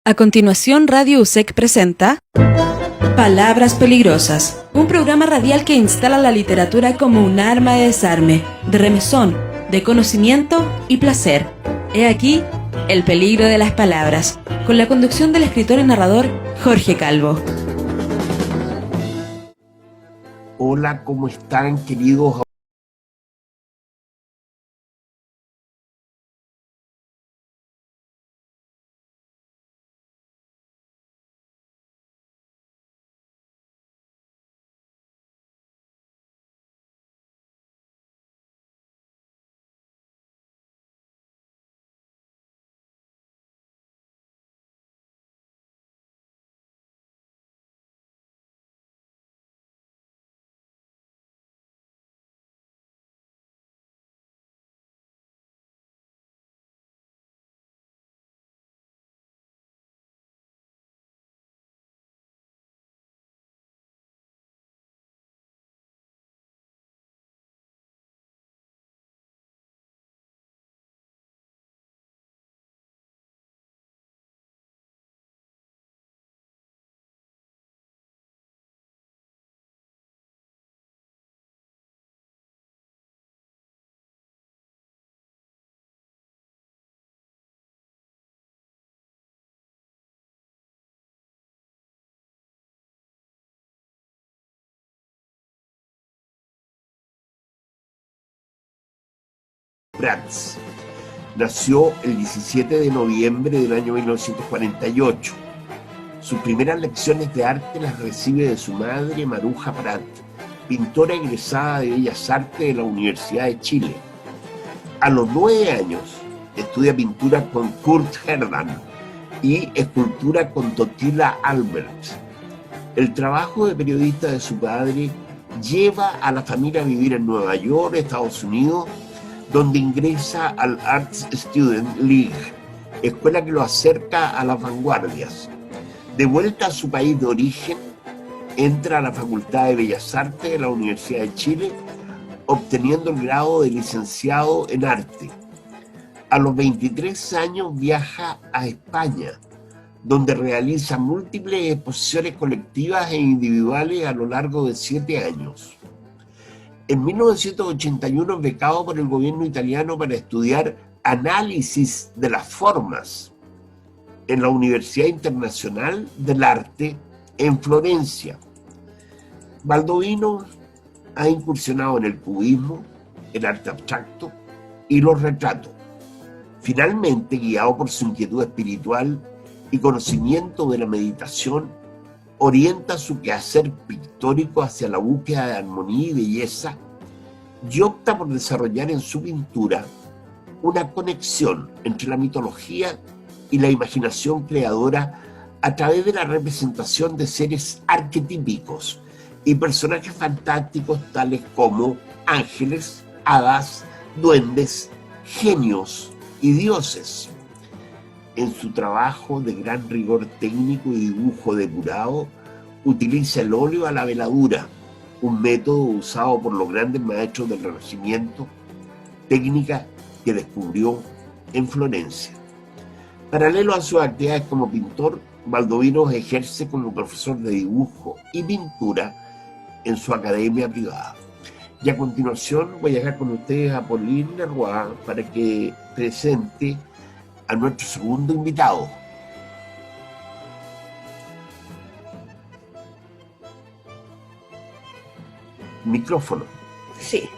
A continuación, Radio USEC presenta Palabras Peligrosas, un programa radial que instala la literatura como un arma de desarme, de remesón, de conocimiento y placer. He aquí el peligro de las palabras, con la conducción del escritor y narrador Jorge Calvo. Hola, ¿cómo están, queridos? Prats nació el 17 de noviembre del año 1948. Sus primeras lecciones de arte las recibe de su madre, Maruja Prat, pintora egresada de Bellas Artes de la Universidad de Chile. A los 9 años estudia pintura con Kurt Herdan y escultura con Totila Albert. El trabajo de periodista de su padre lleva a la familia a vivir en Nueva York, Estados Unidos, donde ingresa al Arts Student League, escuela que lo acerca a las vanguardias. De vuelta a su país de origen, entra a la Facultad de Bellas Artes de la Universidad de Chile, obteniendo el grado de licenciado en arte. A los 23 años viaja a España, donde realiza múltiples exposiciones colectivas e individuales a lo largo de 7 años. En 1981 es becado por el gobierno italiano para estudiar análisis de las formas en la Universidad Internacional del Arte en Florencia. Baldovino ha incursionado en el cubismo, el arte abstracto y los retratos. Finalmente, guiado por su inquietud espiritual y conocimiento de la meditación, orienta su quehacer pictórico hacia la búsqueda de armonía y belleza y opta por desarrollar en su pintura una conexión entre la mitología y la imaginación creadora a través de la representación de seres arquetípicos y personajes fantásticos tales como ángeles, hadas, duendes, genios y dioses. En su trabajo de gran rigor técnico y dibujo depurado, utiliza el óleo a la veladura, un método usado por los grandes maestros del Renacimiento, técnica que descubrió en Florencia. Paralelo a sus actividades como pintor, Baldovino ejerce como profesor de dibujo y pintura en su academia privada. Y a continuación voy a dejar con ustedes a Pauline Leroy para que presente a nuestro segundo invitado. Micrófono. Sí.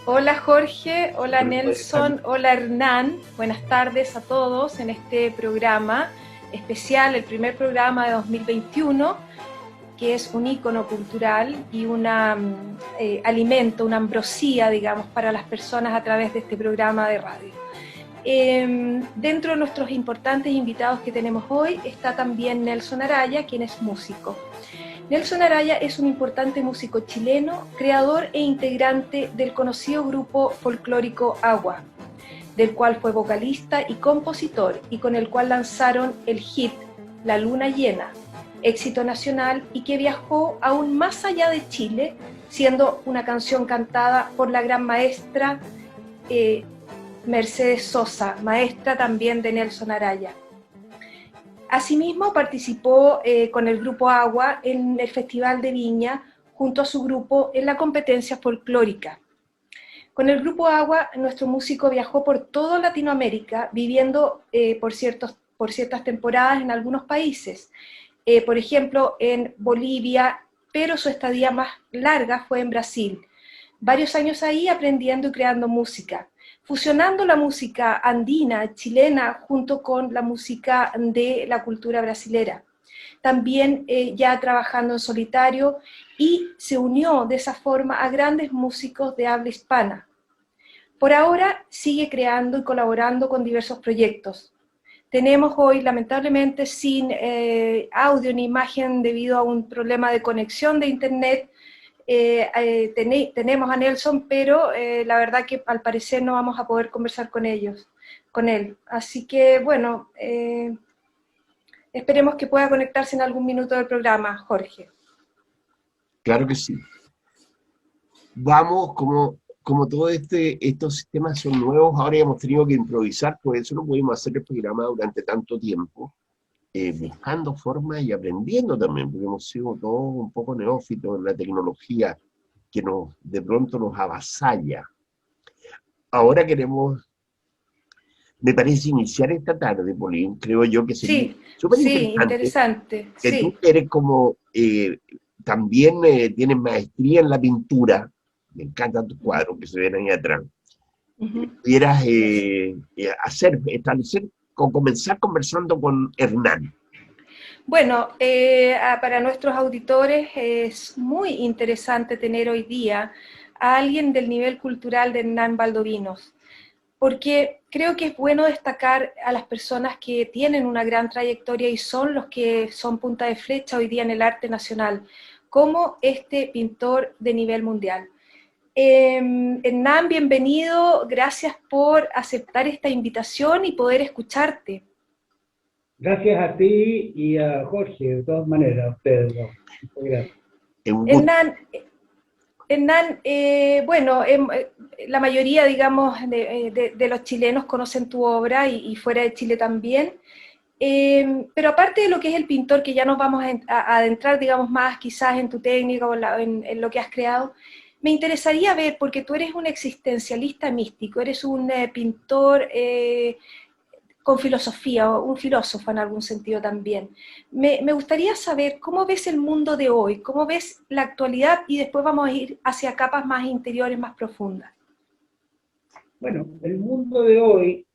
Hola Jorge, hola Nelson, hola Hernán. Buenas tardes a todos en este programa especial, el primer programa de 2021, que es un ícono cultural y un alimento, una ambrosía, digamos, para las personas a través de este programa de radio. Dentro de nuestros importantes invitados que tenemos hoy está también Nelson Araya, quien es músico. Nelson Araya es un importante músico chileno, creador e integrante del conocido grupo folclórico Agua, del cual fue vocalista y compositor y con el cual lanzaron el hit La Luna Llena, éxito nacional y que viajó aún más allá de Chile, siendo una canción cantada por la gran maestra Mercedes Sosa, maestra también de Nelson Araya. Asimismo, participó con el Grupo Agua en el Festival de Viña, junto a su grupo en la competencia folclórica. Con el Grupo Agua, nuestro músico viajó por toda Latinoamérica, viviendo por ciertas temporadas en algunos países. Por ejemplo, en Bolivia, pero su estadía más larga fue en Brasil. Varios años ahí aprendiendo y creando música, fusionando la música andina, chilena, junto con la música de la cultura brasilera. También ya trabajando en solitario, y se unió de esa forma a grandes músicos de habla hispana. Por ahora sigue creando y colaborando con diversos proyectos. Tenemos hoy, lamentablemente, sin audio ni imagen debido a un problema de conexión de internet. Tenemos a Nelson, pero la verdad que al parecer no vamos a poder conversar con él. Así que, bueno, esperemos que pueda conectarse en algún minuto del programa, Jorge. Claro que sí. Vamos, como todos estos sistemas son nuevos, ahora hemos tenido que improvisar, por eso no pudimos hacer el programa durante tanto tiempo, buscando formas y aprendiendo también, porque hemos sido todos un poco neófitos en la tecnología que de pronto nos avasalla. Ahora queremos, me parece, iniciar esta tarde, Polín, creo yo que sería súper interesante. Que tú eres como, también tienes maestría en la pintura, me encantan tus cuadros que se ven ahí atrás. Pudieras establecer o comenzar conversando con Hernán. Bueno, para nuestros auditores es muy interesante tener hoy día a alguien del nivel cultural de Hernán Valdovinos, porque creo que es bueno destacar a las personas que tienen una gran trayectoria y son los que son punta de flecha hoy día en el arte nacional, como este pintor de nivel mundial. Hernán, bienvenido, gracias por aceptar esta invitación y poder escucharte. Gracias a ti y a Jorge, de todas maneras, a ustedes dos. Muchas gracias. Hernán, bueno, la mayoría, digamos, de los chilenos conocen tu obra y fuera de Chile también, pero aparte de lo que es el pintor, que ya nos vamos a adentrar, digamos, más quizás en tu técnica o en lo que has creado, me interesaría ver, porque tú eres un existencialista místico, eres un pintor con filosofía, o un filósofo en algún sentido también. Me gustaría saber cómo ves el mundo de hoy, cómo ves la actualidad, y después vamos a ir hacia capas más interiores, más profundas. Bueno, el mundo de hoy,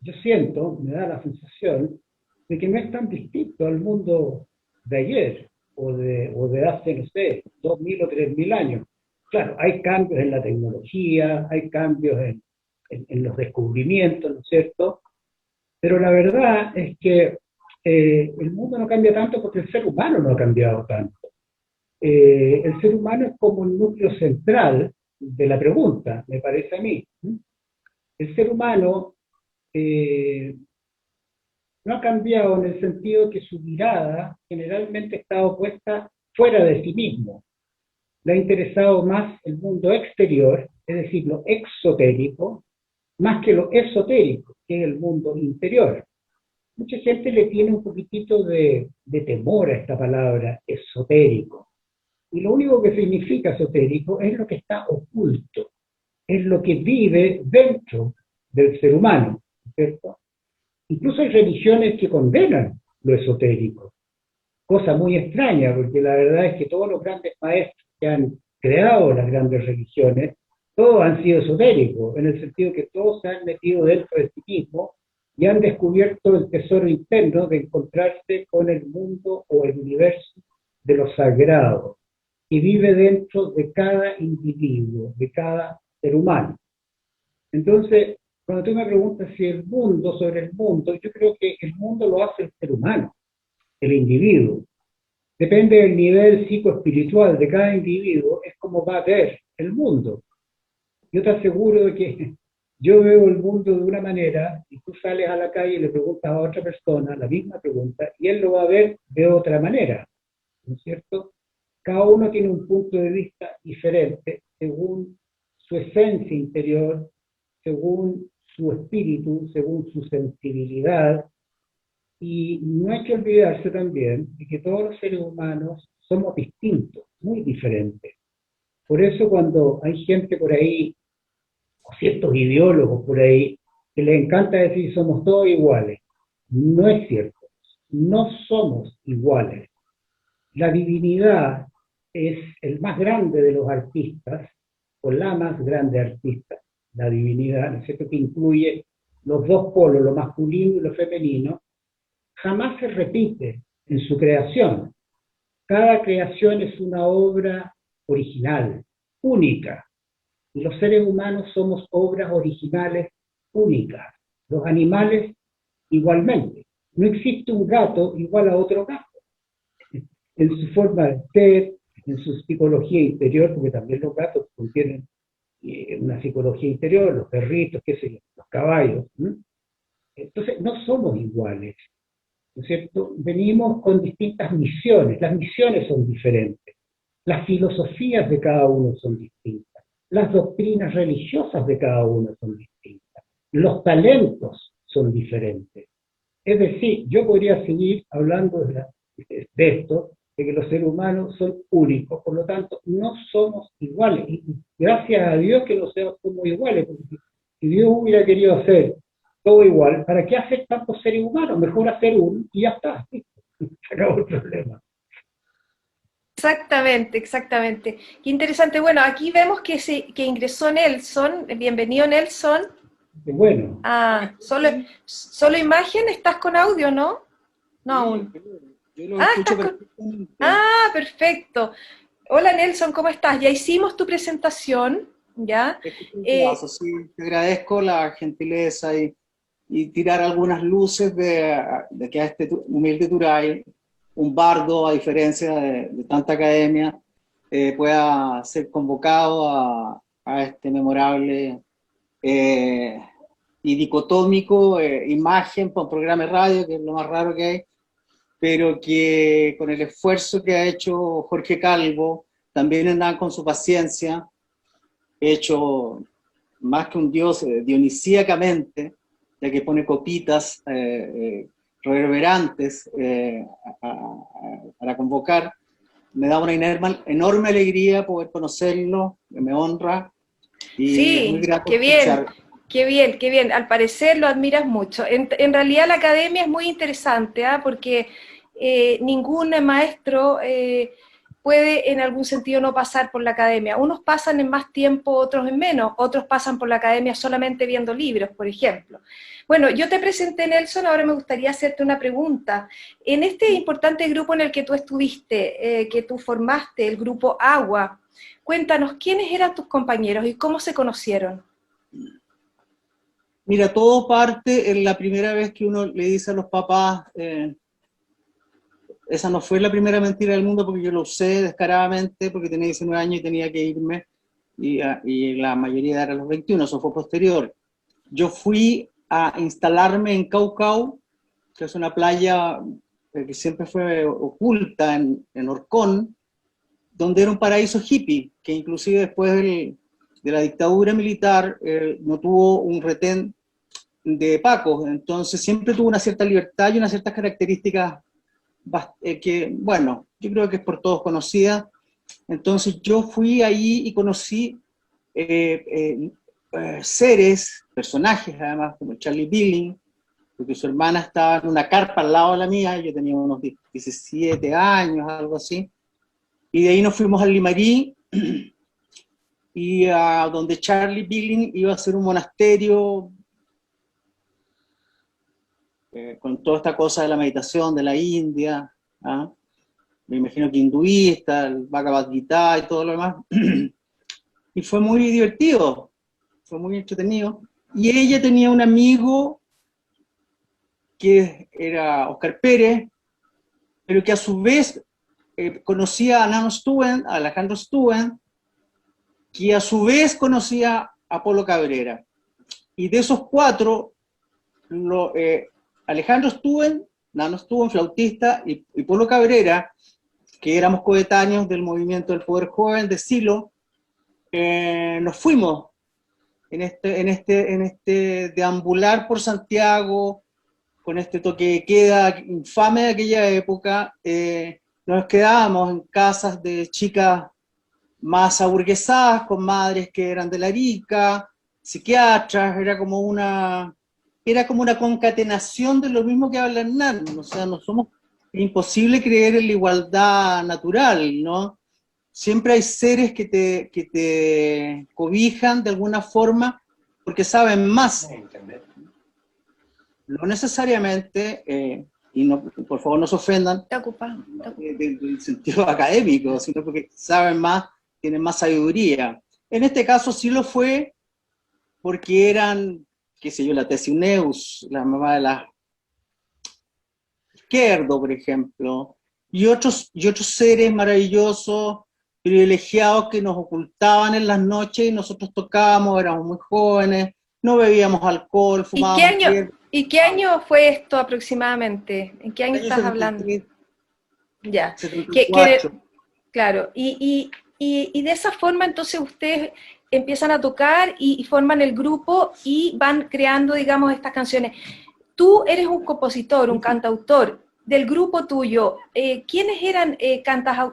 yo siento, me da la sensación de que no es tan distinto al mundo de ayer, o de hace, no sé, 2000 o 3000 años. Claro, hay cambios en la tecnología, hay cambios en los descubrimientos, ¿no es cierto? Pero la verdad es que el mundo no cambia tanto porque el ser humano no ha cambiado tanto. El ser humano es como el núcleo central de la pregunta, me parece a mí. El ser humano no ha cambiado en el sentido que su mirada generalmente está opuesta fuera de sí mismo. Le ha interesado más el mundo exterior, es decir, lo exotérico, más que lo esotérico, que es el mundo interior. Mucha gente le tiene un poquitito de temor a esta palabra, esotérico. Y lo único que significa esotérico es lo que está oculto, es lo que vive dentro del ser humano, ¿cierto? Incluso hay religiones que condenan lo esotérico, cosa muy extraña, porque la verdad es que todos los grandes maestros que han creado las grandes religiones, todos han sido esotéricos, en el sentido que todos se han metido dentro de sí mismos y han descubierto el tesoro interno de encontrarse con el mundo o el universo de lo sagrado, y vive dentro de cada individuo, de cada ser humano. Entonces, cuando tú me preguntas si el mundo, sobre el mundo, yo creo que el mundo lo hace el ser humano, el individuo. Depende del nivel psicoespiritual de cada individuo, es como va a ver el mundo. Yo te aseguro de que yo veo el mundo de una manera, y tú sales a la calle y le preguntas a otra persona la misma pregunta, y él lo va a ver de otra manera, ¿no es cierto? Cada uno tiene un punto de vista diferente, según su esencia interior, según su espíritu, según su sensibilidad, Y no hay que olvidarse también de que todos los seres humanos somos distintos, muy diferentes. Por eso cuando hay gente por ahí, o ciertos ideólogos por ahí, que les encanta decir somos todos iguales, no es cierto. No somos iguales. La divinidad es el más grande de los artistas, o la más grande artista, la divinidad, ¿no es cierto?, que incluye los dos polos, lo masculino y lo femenino, jamás se repite en su creación. Cada creación es una obra original, única. Y los seres humanos somos obras originales únicas. Los animales igualmente. No existe un gato igual a otro gato. En su forma de ser, en su psicología interior, porque también los gatos contienen una psicología interior, los perritos, qué sé yo, los caballos. ¿No? Entonces, no somos iguales, ¿no es cierto? Venimos con distintas misiones, las misiones son diferentes, las filosofías de cada uno son distintas, las doctrinas religiosas de cada uno son distintas, los talentos son diferentes. Es decir, yo podría seguir hablando de esto, de que los seres humanos son únicos, por lo tanto, no somos iguales. Y gracias a Dios que no somos iguales, porque si Dios hubiera querido hacer todo igual, ¿para qué hacer tantos seres humanos? Mejor hacer uno y ya está. Se acabó el problema. Exactamente, exactamente. Qué interesante. Bueno, aquí vemos que ingresó Nelson. Bienvenido, Nelson. Bueno. Ah, solo imagen, ¿estás con audio, no? No aún. Yo lo escucho perfectamente. Perfecto. Hola Nelson, ¿cómo estás? Ya hicimos tu presentación, ¿ya? Sí, te agradezco la gentileza y tirar algunas luces de que a este humilde Turay, un bardo, a diferencia de tanta academia, pueda ser convocado a este memorable y dicotómico imagen para un programa de radio, que es lo más raro que hay, pero que con el esfuerzo que ha hecho Jorge Calvo, también andan con su paciencia, hecho más que un dios dionisíacamente, ya que pone copitas reverberantes para convocar. Me da una enorme alegría poder conocerlo, me honra, y sí, es muy grato qué bien. escuchar. Qué bien, qué bien. Al parecer lo admiras mucho. En realidad la academia es muy interesante, porque ningún maestro puede en algún sentido no pasar por la academia. Unos pasan en más tiempo, otros en menos. Otros pasan por la academia solamente viendo libros, por ejemplo. Bueno, yo te presenté, Nelson, ahora me gustaría hacerte una pregunta. En este importante grupo en el que tú estuviste, que tú formaste, el grupo Agua, cuéntanos, ¿quiénes eran tus compañeros y cómo se conocieron? Mira, todo parte en la primera vez que uno le dice a los papás, esa no fue la primera mentira del mundo, porque yo lo usé descaradamente, porque tenía 19 años y tenía que irme, y la mayoría era a los 21, eso fue posterior. Yo fui a instalarme en Caucao, que es una playa que siempre fue oculta en Orcón, donde era un paraíso hippie, que inclusive después de la dictadura militar no tuvo un retén de pacos, entonces siempre tuvo una cierta libertad y unas ciertas características que, bueno, yo creo que es por todos conocida. Entonces yo fui ahí y conocí seres, personajes además, como Charlie Billing, porque su hermana estaba en una carpa al lado de la mía, yo tenía unos 17 años, algo así, y de ahí nos fuimos al Limarí, y a donde Charlie Billing iba a hacer un monasterio con toda esta cosa de la meditación de la India, me imagino que hinduista, el Bhagavad Gita y todo lo demás, y fue muy divertido, fue muy entretenido, y ella tenía un amigo que era Oscar Pérez, pero que a su vez conocía a Nano Stuen, a Alejandro Stuen, que a su vez conocía a Polo Cabrera, y de esos cuatro, Alejandro Stuen, Nano Stuen, flautista, y Polo Cabrera, que éramos coetáneos del movimiento del Poder Joven de Silo, nos fuimos en este deambular por Santiago, con este toque de queda infame de aquella época, nos quedábamos en casas de chicas más aburguesadas, con madres que eran de la Arica, psiquiatras, era como una concatenación de lo mismo que habla Hernán, o sea, es imposible creer en la igualdad natural, ¿no? Siempre hay seres que te cobijan de alguna forma porque saben más. No necesariamente, y no, por favor no se ofendan, Está ocupado. del sentido académico, sino porque saben más, tienen más sabiduría. En este caso sí lo fue porque eran, qué sé yo, la Tesineus, la mamá de la Izquierdo, por ejemplo, y otros seres maravillosos, privilegiados que nos ocultaban en las noches y nosotros tocábamos, éramos muy jóvenes, no bebíamos alcohol, fumábamos hierba. ¿Y qué año fue esto aproximadamente? ¿En qué año estás hablando? 73, Ya. 74. Claro, y de esa forma entonces ustedes empiezan a tocar y forman el grupo y van creando, digamos, estas canciones. Tú eres un compositor, un cantautor del grupo tuyo. ¿Quiénes eran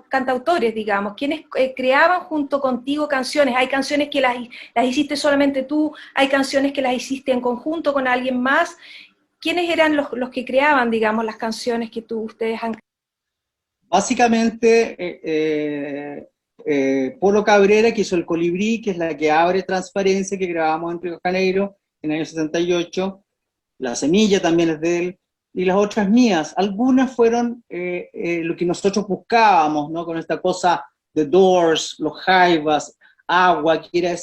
cantautores, digamos? ¿Quiénes creaban junto contigo canciones? ¿Hay canciones que las hiciste solamente tú? ¿Hay canciones que las hiciste en conjunto con alguien más? ¿Quiénes eran los que creaban, digamos, las canciones que ustedes han creado? Básicamente, Polo Cabrera, que hizo El Colibrí, que es la que abre Transparencia, que grabamos en Río de Janeiro en el año 78, La Semilla también es de él, y las otras mías. Algunas fueron lo que nosotros buscábamos, ¿no? Con esta cosa de Doors, Los Jaivas, Agua, que era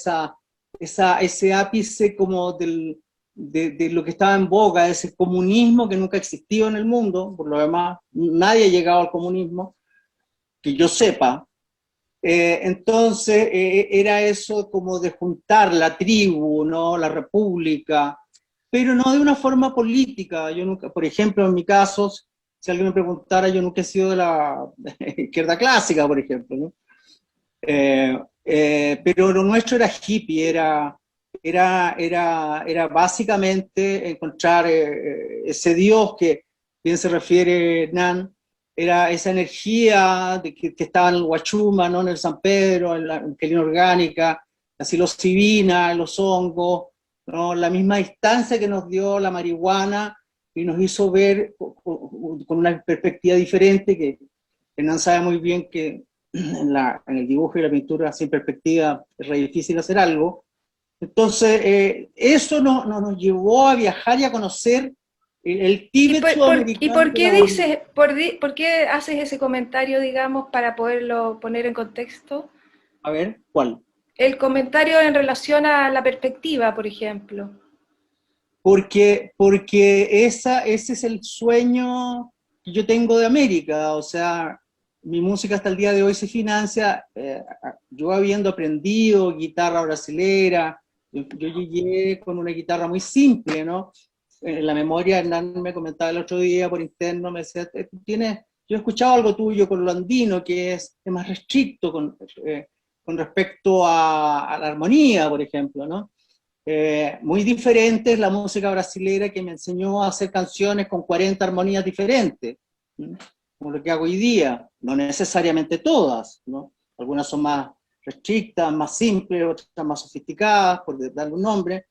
ese ápice como de lo que estaba en boga, ese comunismo que nunca existió en el mundo. Por lo demás, nadie ha llegado al comunismo, que yo sepa. Entonces, era eso como de juntar la tribu, ¿no? La república, pero no de una forma política. Yo nunca, por ejemplo, en mi caso, si alguien me preguntara, yo nunca he sido de la izquierda clásica, por ejemplo, ¿no? Pero lo nuestro era hippie, era básicamente encontrar ese Dios que bien se refiere Nan, era esa energía que estaba en el Huachuma, ¿no? En el San Pedro, en la alquilina orgánica, la psilocibina, los hongos, ¿no? La misma distancia que nos dio la marihuana y nos hizo ver con una perspectiva diferente, que Nan sabe muy bien que en el dibujo y la pintura sin perspectiva es re difícil hacer algo. Entonces, eso nos llevó a viajar y a conocer el Tíbet sudamericano. ¿Y por qué haces ese comentario, digamos, para poderlo poner en contexto? A ver, ¿cuál? El comentario en relación a la perspectiva, por ejemplo. Porque ese es el sueño que yo tengo de América, o sea, mi música hasta el día de hoy se financia, yo habiendo aprendido guitarra brasilera, yo llegué con una guitarra muy simple, ¿no? En la memoria, Hernán me comentaba el otro día por interno, me decía, yo he escuchado algo tuyo con lo andino, que es más restricto con respecto a la armonía, por ejemplo, ¿no? Muy diferente es la música brasilera, que me enseñó a hacer canciones con 40 armonías diferentes, ¿no? Como lo que hago hoy día, no necesariamente todas, ¿no? Algunas son más restrictas, más simples, otras más sofisticadas, por darle un nombre,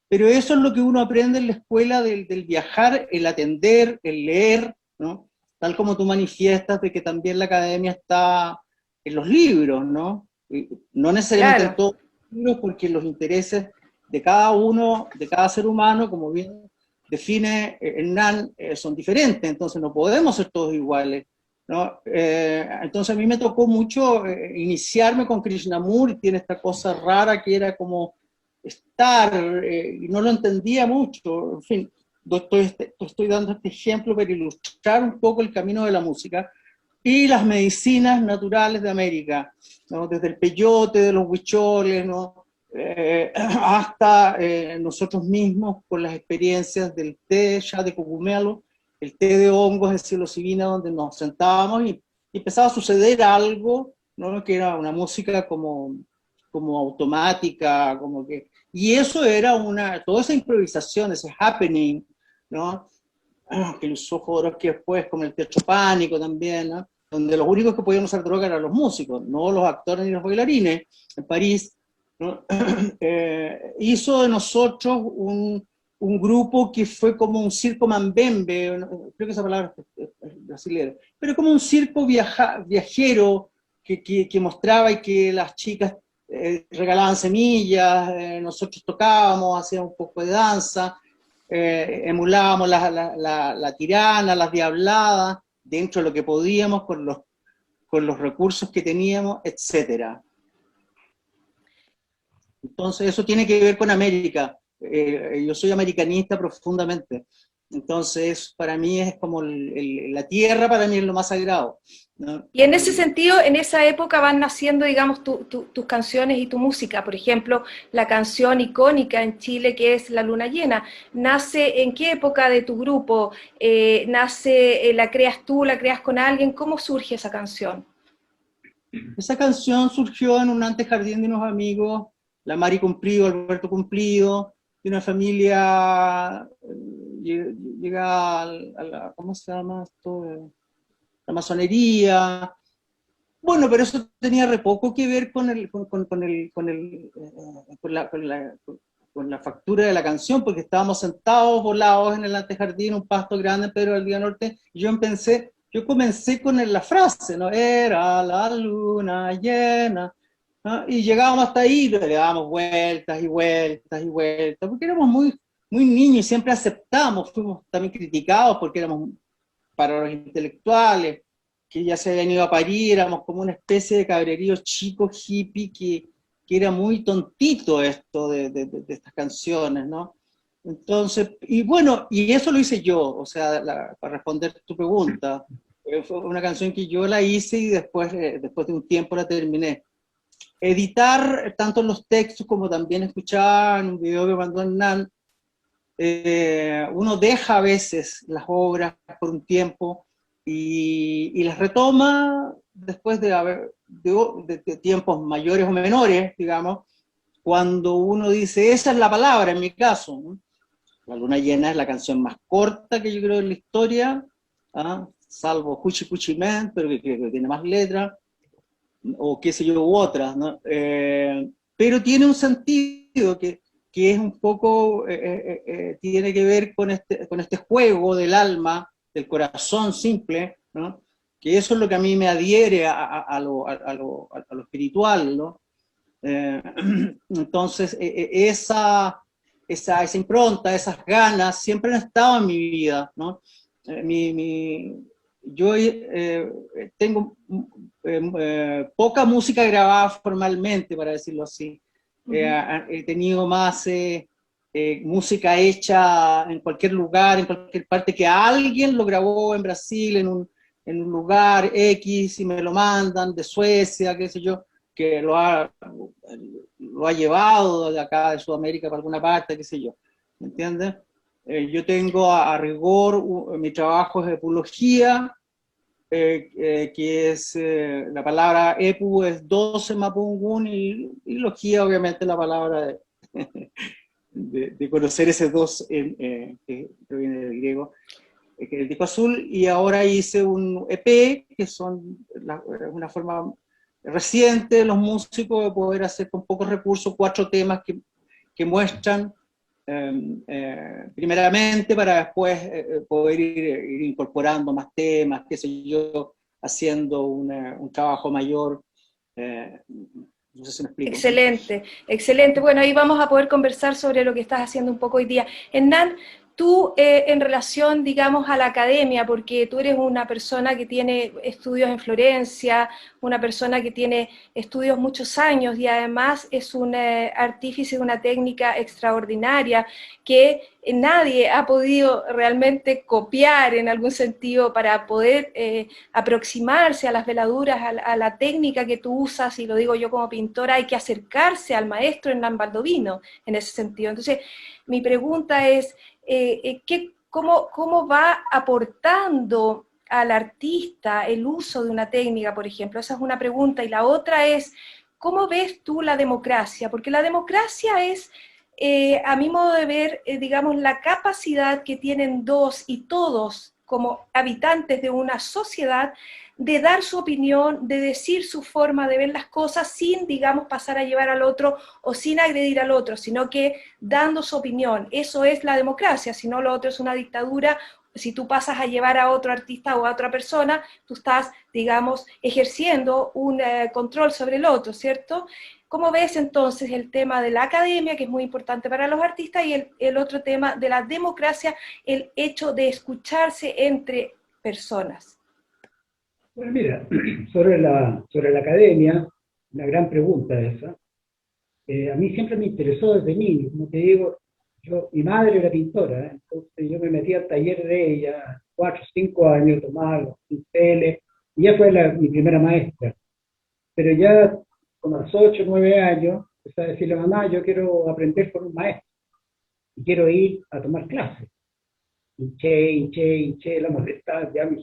pero eso es lo que uno aprende en la escuela del viajar, el atender, el leer, ¿no? Tal como tú manifiestas de que también la academia está en los libros, ¿no? Y no necesariamente Claro. en todos los libros, porque los intereses de cada uno, de cada ser humano, como bien define Hernán, son diferentes, entonces no podemos ser todos iguales, ¿no? Entonces a mí me tocó mucho iniciarme con Krishnamurti, tiene esta cosa rara que era como estar, y no lo entendía mucho, en fin, estoy dando este ejemplo para ilustrar un poco el camino de la música y las medicinas naturales de América, ¿no? Desde el peyote, de los huicholes, ¿no? Hasta nosotros mismos con las experiencias del té ya de cogumelo, el té de hongos de psilocibina, donde nos sentábamos y empezaba a suceder algo, ¿no? Que era una música como automática, y eso era toda esa improvisación, ese happening, ¿no? que usó Jodorowsky después, como el Teatro Pánico también, ¿no? Donde los únicos que podían usar droga eran los músicos, no los actores ni los bailarines, en París, ¿no? Hizo de nosotros un grupo que fue como un circo mambembe, creo que esa palabra es brasileña, pero como un circo viajero que mostraba y que las chicas regalaban semillas, nosotros tocábamos, hacíamos un poco de danza, emulábamos la tirana, las diabladas, dentro de lo que podíamos, con los recursos que teníamos, etcétera. Entonces eso tiene que ver con América. Yo soy americanista profundamente. Entonces para mí es como la tierra, para mí es lo más sagrado, ¿no? Y en ese sentido, en esa época van naciendo, digamos, tus canciones y tu música. Por ejemplo, la canción icónica en Chile que es La Luna Llena. ¿Nace en qué época de tu grupo? ¿La creas tú, la creas con alguien? ¿Cómo surge esa canción? Esa canción surgió en un antejardín de unos amigos, la Mari Cumplido, Alberto Cumplido, de una familia llegada a la, ¿cómo se llama esto? La masonería. Bueno, pero eso tenía re poco que ver con la factura de la canción, porque estábamos sentados, volados en el antejardín, un pasto grande en Pedro del Día Norte, y yo comencé con la frase, ¿no? Era la luna llena, ¿no? Y llegábamos hasta ahí, le dábamos vueltas y vueltas y vueltas, porque éramos muy, muy niños y siempre aceptamos, fuimos también criticados porque éramos, para los intelectuales, que ya se habían ido a parir, éramos como una especie de cabrerío chico, hippie, que era muy tontito esto de estas canciones, ¿no? Entonces, y bueno, y eso lo hice yo, o sea, para responder tu pregunta, fue una canción que yo la hice y después de un tiempo la terminé. Editar tanto los textos como también escuchar en un video que mandó Hernán, uno deja a veces las obras por un tiempo y las retoma después de tiempos mayores o menores, digamos, cuando uno dice, esa es la palabra en mi caso, ¿no? La Luna Llena es la canción más corta que yo creo en la historia, ¿ah? Salvo Cuchi Cuchi Man, pero que creo que tiene más letras, o qué sé yo, u otras, ¿no? Pero tiene un sentido que es un poco, tiene que ver con este juego del alma, del corazón simple, ¿no? Que eso es lo que a mí me adhiere a lo espiritual, ¿no? Entonces, esa impronta, esas ganas, siempre han estado en mi vida, ¿no? Yo tengo poca música grabada formalmente, para decirlo así. He tenido más música hecha en cualquier lugar, en cualquier parte, que alguien lo grabó en Brasil, en un lugar X, y me lo mandan de Suecia, qué sé yo, que lo ha llevado de acá, de Sudamérica, para alguna parte, qué sé yo, ¿me entiendes? Yo tengo a rigor, mi trabajo es epulogía, que es la palabra epu es 12 mapungun, y logía obviamente la palabra de conocer ese dos que proviene del griego, que es el disco azul, y ahora hice un EP, que son una forma reciente de los músicos de poder hacer con pocos recursos 4 temas que muestran primeramente, para después poder ir incorporando más temas, qué sé yo, haciendo un trabajo mayor. No sé si me explico. Excelente, excelente. Bueno, ahí vamos a poder conversar sobre lo que estás haciendo un poco hoy día. Hernán, tú en relación, digamos, a la academia, porque tú eres una persona que tiene estudios en Florencia, una persona que tiene estudios muchos años y además es un artífice de una técnica extraordinaria que nadie ha podido realmente copiar en algún sentido para poder aproximarse a las veladuras, a la técnica que tú usas, y lo digo yo como pintora, hay que acercarse al maestro Hernán Baldovino en ese sentido. Entonces, mi pregunta es, ¿cómo va aportando al artista el uso de una técnica, por ejemplo? Esa es una pregunta. Y la otra es, ¿cómo ves tú la democracia? Porque la democracia es a mi modo de ver, digamos, la capacidad que tienen dos y todos como habitantes de una sociedad de dar su opinión, de decir su forma de ver las cosas sin, digamos, pasar a llevar al otro o sin agredir al otro, sino que dando su opinión. Eso es la democracia, si no lo otro es una dictadura. Si tú pasas a llevar a otro artista o a otra persona, tú estás, digamos, ejerciendo un control sobre el otro, ¿cierto? ¿Cómo ves entonces el tema de la academia, que es muy importante para los artistas, y el otro tema de la democracia, el hecho de escucharse entre personas? Bueno, mira, sobre la academia, una gran pregunta esa. A mí siempre me interesó desde niño, como te digo, mi madre era pintora, entonces yo me metí al taller de ella, 4 o 5 años, tomaba los pinceles, y ella fue mi primera maestra. Pero ya como a los 8 o 9 años, empecé a decirle: mamá, yo quiero aprender con un maestro, y quiero ir a tomar clases. Hinché, la molestaba, ya me...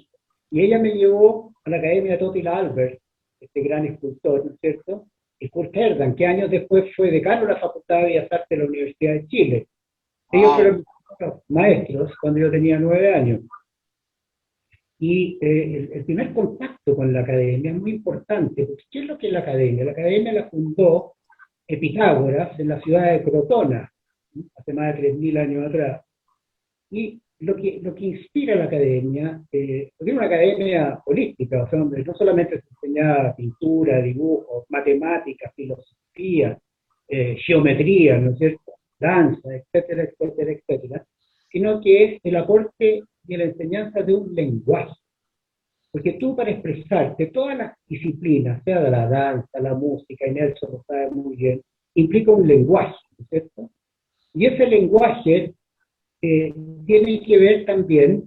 Y ella me llevó a la Academia Totila Albert, este gran escultor, ¿no es cierto? Y Kurt Herdan, que años después fue decano de la Facultad de Bellas Artes de la Universidad de Chile. Ellos fueron maestros cuando yo tenía 9 años. Y el primer contacto con la academia es muy importante, porque ¿qué es lo que es la academia? La academia la fundó Pitágoras en la ciudad de Crotona, ¿sí? Hace más de 3000 años atrás. Y lo que inspira la academia, porque es una academia holística, o sea, donde no solamente se enseñaba pintura, dibujo, matemáticas, filosofía, geometría, ¿no es cierto?, danza, etcétera, etcétera, etcétera, sino que es el aporte y la enseñanza de un lenguaje. Porque tú, para expresarte, todas las disciplinas, sea de la danza, la música, y Nelson lo sabe muy bien, implica un lenguaje, ¿no es cierto? Y ese lenguaje tiene que ver también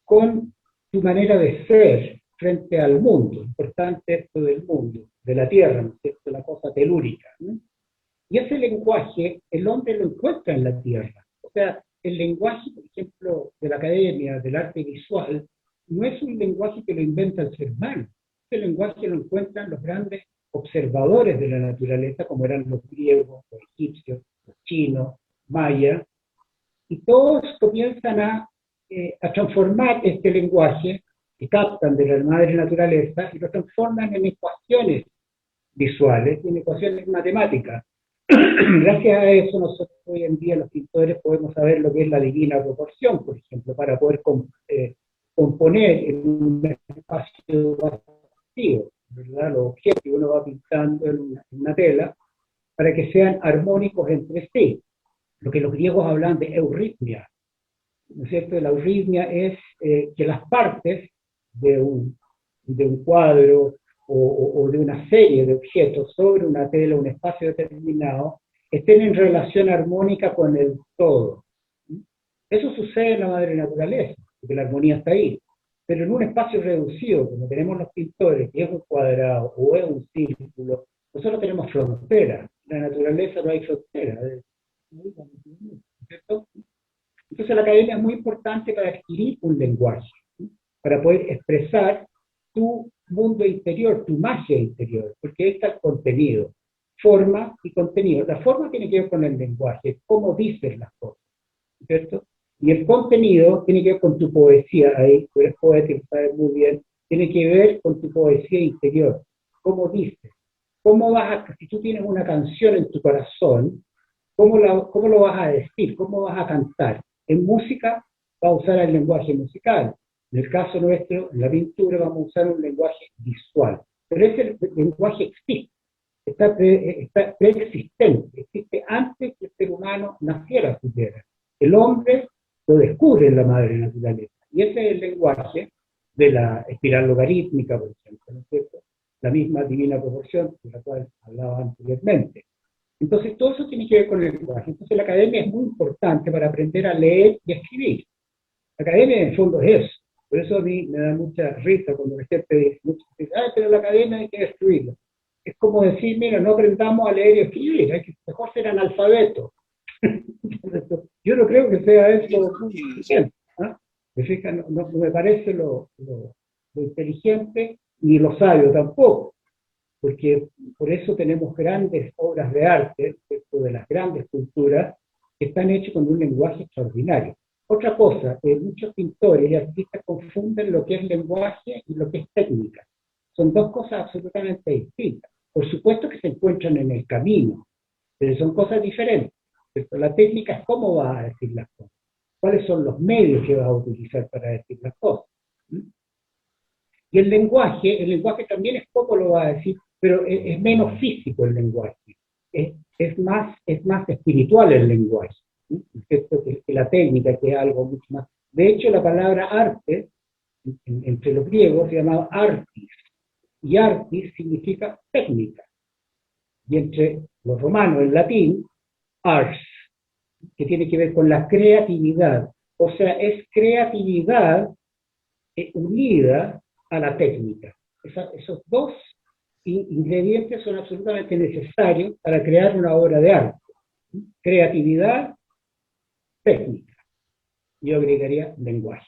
con tu manera de ser frente al mundo. Importante esto del mundo, de la tierra, ¿no es cierto?, la cosa telúrica, ¿no? Y ese lenguaje, el hombre lo encuentra en la tierra. O sea, el lenguaje, por ejemplo, de la academia, del arte visual, no es un lenguaje que lo inventa el ser humano. Ese lenguaje lo encuentran los grandes observadores de la naturaleza, como eran los griegos, los egipcios, los chinos, mayas, y todos comienzan a transformar este lenguaje que captan de la madre naturaleza y lo transforman en ecuaciones visuales, en ecuaciones matemáticas. Gracias a eso nosotros hoy en día los pintores podemos saber lo que es la divina proporción, por ejemplo, para poder componer en un espacio vacío, ¿verdad?, los objetos que uno va pintando en una tela, para que sean armónicos entre sí. Lo que los griegos hablan de euritmia, ¿no es cierto? La euritmia es que las partes de un cuadro o de una serie de objetos sobre una tela, un espacio determinado, estén en relación armónica con el todo. Eso sucede en la madre naturaleza, porque la armonía está ahí. Pero en un espacio reducido, como tenemos los pintores, que es un cuadrado o es un círculo, nosotros tenemos fronteras. En la naturaleza no hay fronteras. ¿Cierto? Entonces la academia es muy importante para adquirir un lenguaje, ¿sí?, para poder expresar tu mundo interior, tu magia interior, porque ahí está el contenido, forma y contenido. La forma tiene que ver con el lenguaje, cómo dices las cosas, ¿cierto? Y el contenido tiene que ver con tu poesía, ahí tú eres poeta y sabes muy bien, tiene que ver con tu poesía interior, cómo dices, cómo vas a, si tú tienes una canción en tu corazón, ¿cómo lo vas a decir? ¿Cómo vas a cantar? En música va a usar el lenguaje musical. En el caso nuestro, en la pintura, vamos a usar un lenguaje visual. Pero ese lenguaje existe, está preexistente, existe antes que el ser humano naciera siquiera. El hombre lo descubre en la madre naturaleza. Y ese es el lenguaje de la espiral logarítmica, por ejemplo, ¿no es cierto?, la misma divina proporción de la cual hablaba anteriormente. Entonces, todo eso tiene que ver con el lenguaje. Entonces, la academia es muy importante para aprender a leer y a escribir. La academia, en el fondo, es eso. Por eso a mí me da mucha risa cuando la gente dice, pero la academia hay que destruirla. Es como decir, mira, no aprendamos a leer y a escribir, hay que mejor ser analfabeto. Yo no creo que sea eso muy suficiente. ¿Me fijan? No me parece lo inteligente, ni lo sabio tampoco. porque por eso tenemos grandes obras de arte, ¿cierto?, de las grandes culturas, que están hechas con un lenguaje extraordinario. Otra cosa, muchos pintores y artistas confunden lo que es lenguaje y lo que es técnica. Son dos cosas absolutamente distintas. Por supuesto que se encuentran en el camino, pero son cosas diferentes. ¿Cierto? La técnica es cómo vas a decir las cosas, cuáles son los medios que vas a utilizar para decir las cosas. ¿Mm? Y el lenguaje también es cómo lo vas a decir, pero es menos físico el lenguaje. Es más espiritual el lenguaje, ¿sí? Que la técnica, que es algo mucho más. De hecho, la palabra arte, entre los griegos, se llamaba artis, y artis significa técnica. Y entre los romanos, en latín, ars, que tiene que ver con la creatividad. O sea, es creatividad unida a la técnica. Esos dos ingredientes son absolutamente necesarios para crear una obra de arte. Creatividad, técnica. Yo agregaría lenguaje.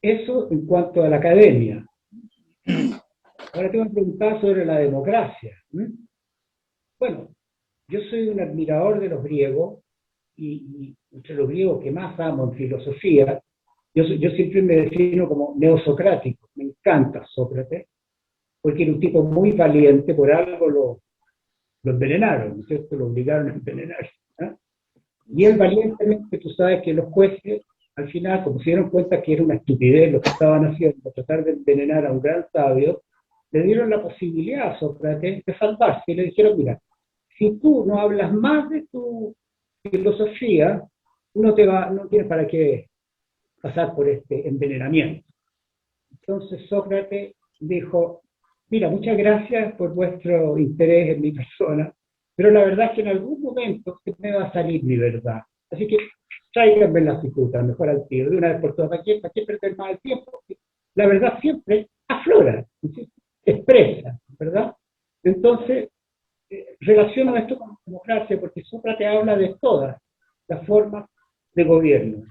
Eso en cuanto a la academia. Ahora tengo que preguntar sobre la democracia. Bueno, yo soy un admirador de los griegos, y entre los griegos que más amo en filosofía, yo siempre me defino como neosocrático. Me encanta Sócrates, porque era un tipo muy valiente, por algo lo envenenaron, ¿no es cierto? Lo obligaron a envenenar. ¿Eh? Y él valientemente, tú sabes que los jueces, al final, como se dieron cuenta que era una estupidez lo que estaban haciendo, tratar de envenenar a un gran sabio, le dieron la posibilidad a Sócrates de salvarse, y le dijeron, mira, si tú no hablas más de tu filosofía, no tienes para qué pasar por este envenenamiento. Entonces Sócrates dijo, mira, muchas gracias por vuestro interés en mi persona, pero la verdad es que en algún momento me va a salir mi verdad. Así que tráiganme la cicuta, mejor al tiro, de una vez por todas. ¿Para qué perder más el tiempo? La verdad siempre aflora, ¿sí? Expresa, ¿verdad? Entonces, relaciono esto con democracia, porque Sócrates habla de todas las formas de gobierno.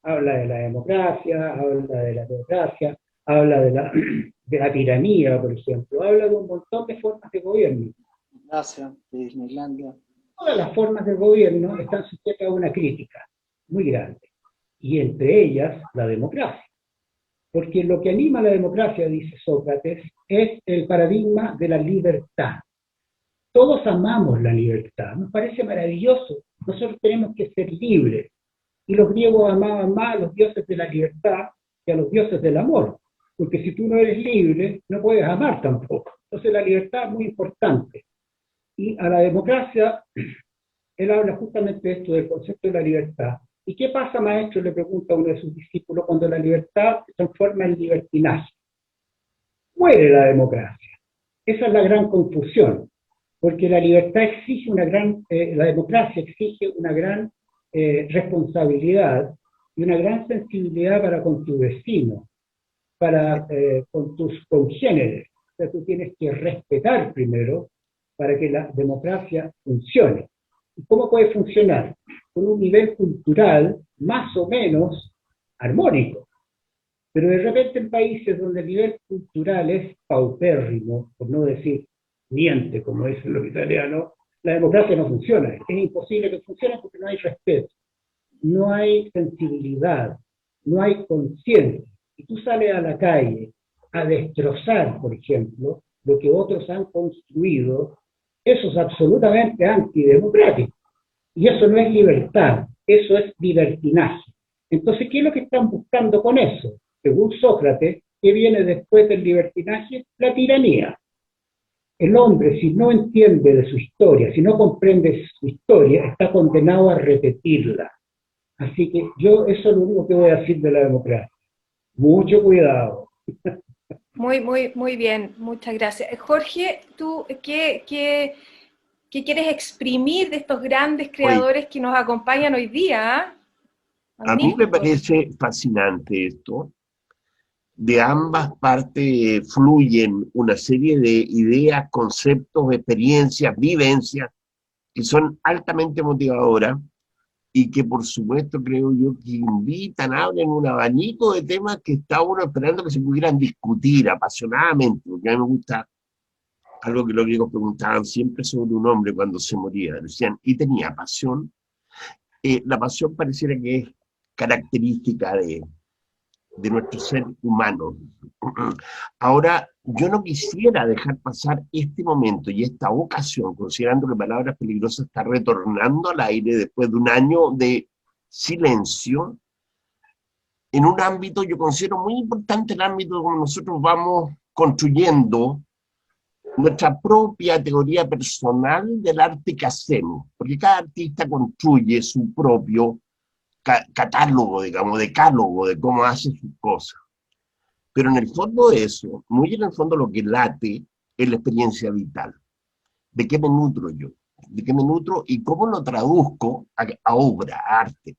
Habla de la democracia, habla de la teocracia, habla de la tiranía, por ejemplo, habla de un montón de formas de gobierno. Gracias, de Disneylandia. Todas las formas de gobierno están sujetas a una crítica muy grande, y entre ellas la democracia. Porque lo que anima a la democracia, dice Sócrates, es el paradigma de la libertad. Todos amamos la libertad, nos parece maravilloso, nosotros tenemos que ser libres. Y los griegos amaban más a los dioses de la libertad que a los dioses del amor, porque si tú no eres libre, no puedes amar tampoco. Entonces la libertad es muy importante. Y a la democracia, él habla justamente de esto, del concepto de la libertad. ¿Y qué pasa, maestro?, le pregunta a uno de sus discípulos, cuando la libertad se transforma en libertinaje. Muere la democracia. Esa es la gran confusión, porque la libertad exige la democracia exige una gran responsabilidad y una gran sensibilidad para con tu vecino, con tus congéneres. O sea, tú tienes que respetar primero para que la democracia funcione. ¿Y cómo puede funcionar? Con un nivel cultural más o menos armónico. Pero de repente en países donde el nivel cultural es paupérrimo, por no decir niente, como dicen los italianos, la democracia no funciona. Es imposible que funcione porque no hay respeto, no hay sensibilidad, no hay conciencia. Y tú sales a la calle a destrozar, por ejemplo, lo que otros han construido, eso es absolutamente antidemocrático. Y eso no es libertad, eso es libertinaje. Entonces, ¿qué es lo que están buscando con eso? Según Sócrates, ¿qué viene después del libertinaje? La tiranía. El hombre, si no entiende de su historia, si no comprende su historia, está condenado a repetirla. Así que eso es lo único que voy a decir de la democracia. Mucho cuidado. Muy bien, muchas gracias. Jorge, ¿tú qué quieres exprimir de estos grandes creadores que nos acompañan hoy día? A mí me parece fascinante esto. De ambas partes fluyen una serie de ideas, conceptos, experiencias, vivencias que son altamente motivadoras y que por supuesto creo yo que invitan, abren un abanico de temas que está uno esperando que se pudieran discutir apasionadamente, porque a mí me gusta algo que los griegos preguntaban siempre sobre un hombre cuando se moría. Decían, ¿y tenía pasión? La pasión pareciera que es característica de nuestro ser humano. Ahora, yo no quisiera dejar pasar este momento y esta ocasión, considerando que Palabras Peligrosas está retornando al aire después de un año de silencio, en un ámbito, yo considero muy importante el ámbito como nosotros vamos construyendo nuestra propia teoría personal del arte que hacemos, porque cada artista construye su propio catálogo, digamos, decálogo de cómo hace sus cosas. Pero en el fondo de eso, muy en el fondo lo que late es la experiencia vital. ¿De qué me nutro yo? ¿De qué me nutro y cómo lo traduzco a obra, a arte?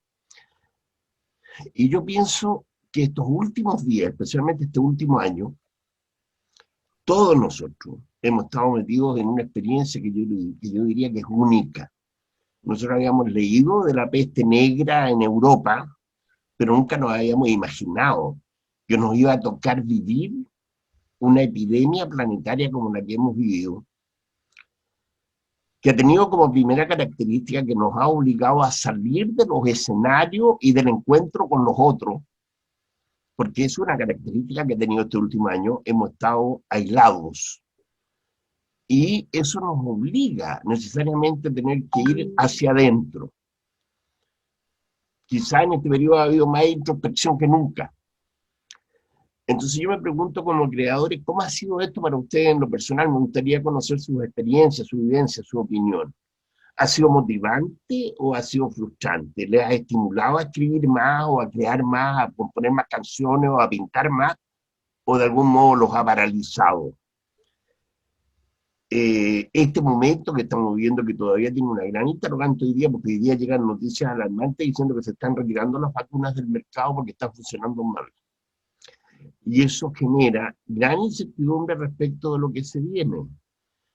Y yo pienso que estos últimos días, especialmente este último año, todos nosotros hemos estado metidos en una experiencia que yo diría que es única. Nosotros habíamos leído de la peste negra en Europa, pero nunca nos habíamos imaginado que nos iba a tocar vivir una epidemia planetaria como la que hemos vivido, que ha tenido como primera característica que nos ha obligado a salir de los escenarios y del encuentro con los otros, porque es una característica que ha tenido este último año, hemos estado aislados. Y eso nos obliga necesariamente a tener que ir hacia adentro. Quizá en este periodo ha habido más introspección que nunca. Entonces yo me pregunto como creadores, ¿cómo ha sido esto para ustedes en lo personal? Me gustaría conocer sus experiencias, su vivencia, su opinión. ¿Ha sido motivante o ha sido frustrante? ¿Les ha estimulado a escribir más o a crear más, a componer más canciones o a pintar más? ¿O de algún modo los ha paralizado? Este momento que estamos viviendo, que todavía tiene una gran interrogante hoy día, porque hoy día llegan noticias alarmantes diciendo que se están retirando las vacunas del mercado porque están funcionando mal. Y eso genera gran incertidumbre respecto de lo que se viene.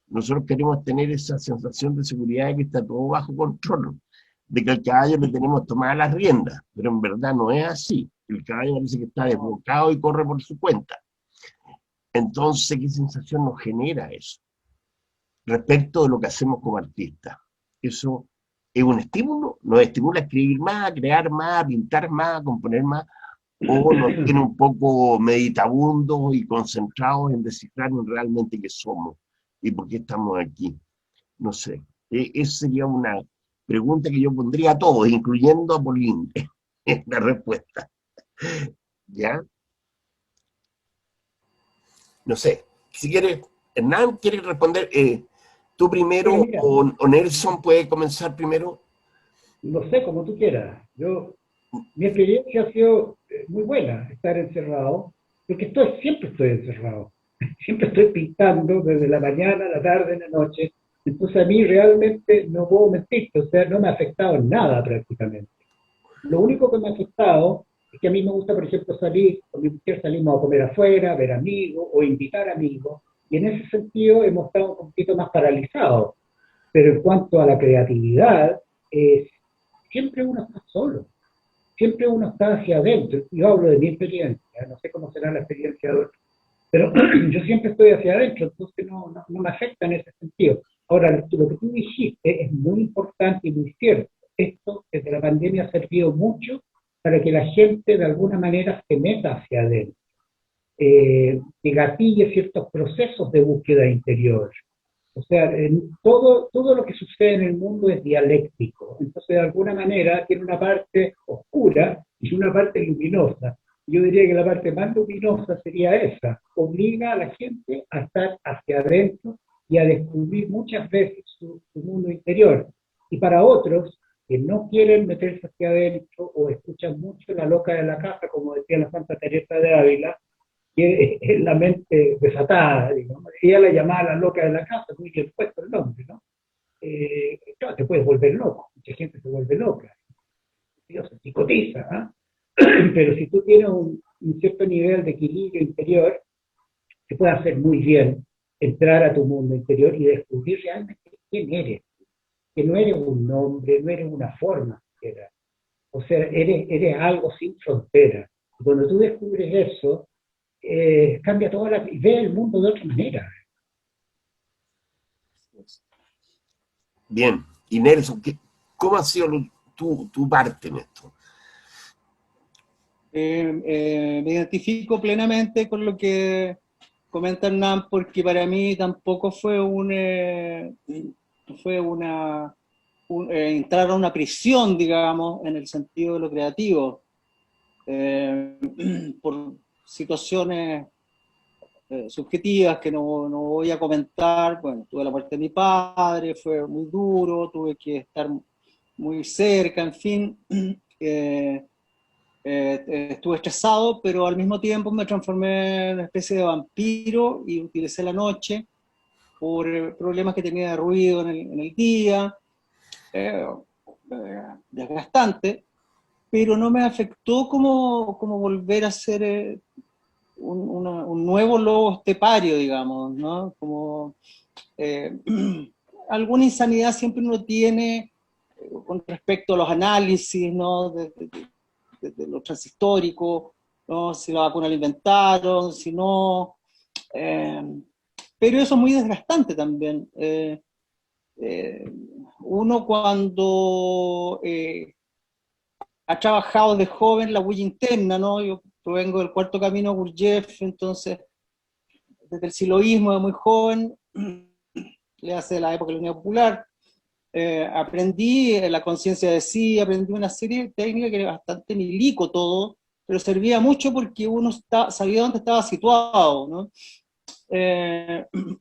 Nosotros queremos tener esa sensación de seguridad de que está todo bajo control, de que al caballo le tenemos tomadas las riendas, pero en verdad no es así. El caballo parece que está desbocado y corre por su cuenta. Entonces, ¿qué sensación nos genera eso? Respecto de lo que hacemos como artistas. Eso es un estímulo, nos estimula a escribir más, a crear más, a pintar más, a componer más, o nos tiene un poco meditabundos y concentrados en descifrar realmente qué somos y por qué estamos aquí. No sé, esa sería una pregunta que yo pondría a todos, incluyendo a Polín, en la respuesta. ¿Ya? No sé, si quieres, Hernán, ¿quieres responder? ¿Tú primero o Nelson puede comenzar primero? No sé, como tú quieras. Mi experiencia ha sido muy buena, estar encerrado, porque siempre estoy encerrado. Siempre estoy pintando desde la mañana, la tarde, la noche. Entonces a mí realmente no puedo mentirte, o sea, no me ha afectado en nada prácticamente. Lo único que me ha afectado es que a mí me gusta, por ejemplo, salir, con mi mujer salimos a comer afuera, ver amigos o invitar amigos, y en ese sentido hemos estado un poquito más paralizados. Pero en cuanto a la creatividad, siempre uno está solo. Siempre uno está hacia adentro. Yo hablo de mi experiencia, no sé cómo será la experiencia de otros, pero yo siempre estoy hacia adentro, entonces no me afecta en ese sentido. Ahora, lo que tú dijiste es muy importante y muy cierto. Esto desde la pandemia ha servido mucho para que la gente de alguna manera se meta hacia adentro, que gatille ciertos procesos de búsqueda interior. O sea, todo lo que sucede en el mundo es dialéctico. Entonces, de alguna manera, tiene una parte oscura y una parte luminosa. Yo diría que la parte más luminosa sería esa. Obliga a la gente a estar hacia adentro y a descubrir muchas veces su mundo interior. Y para otros que no quieren meterse hacia adentro o escuchan mucho la loca de la casa, como decía la Santa Teresa de Ávila, que es la mente desatada, digamos. Ella la llamaba la loca de la casa, muy bien puesto el nombre, ¿no? Claro, te puedes volver loco, mucha gente se vuelve loca, Dios se psicotiza, ¿eh? Pero si tú tienes un cierto nivel de equilibrio interior, te puede hacer muy bien entrar a tu mundo interior y descubrir realmente quién eres, que no eres un nombre, no eres una forma, o sea, eres algo sin frontera. Y cuando tú descubres eso, cambia toda y ve el mundo de otra manera. Bien. Y Nelson, ¿cómo ha sido tu parte en esto? Me identifico plenamente con lo que comenta Hernán, porque para mí tampoco fue entrar a una prisión, digamos, en el sentido de lo creativo, por situaciones subjetivas que no voy a comentar. Bueno, tuve la muerte de mi padre, fue muy duro, tuve que estar muy cerca, en fin. Estuve estresado, pero al mismo tiempo me transformé en una especie de vampiro y utilicé la noche por problemas que tenía de ruido en el día, desgastante, pero no me afectó como volver a ser un nuevo lobo estepario, digamos, ¿no? Como alguna insanidad siempre uno tiene con respecto a los análisis, ¿no? De lo transhistórico, ¿no? Si la vacuna la inventaron, si no. Pero eso es muy desgastante también. Uno cuando ha trabajado de joven la huella interna, ¿no? Yo provengo del Cuarto Camino Gurdjieff, entonces desde el siloísmo de muy joven, le hace la época de la Unidad Popular, aprendí la conciencia de sí, aprendí una serie de técnicas que era bastante milico todo, pero servía mucho porque uno sabía dónde estaba situado, ¿no?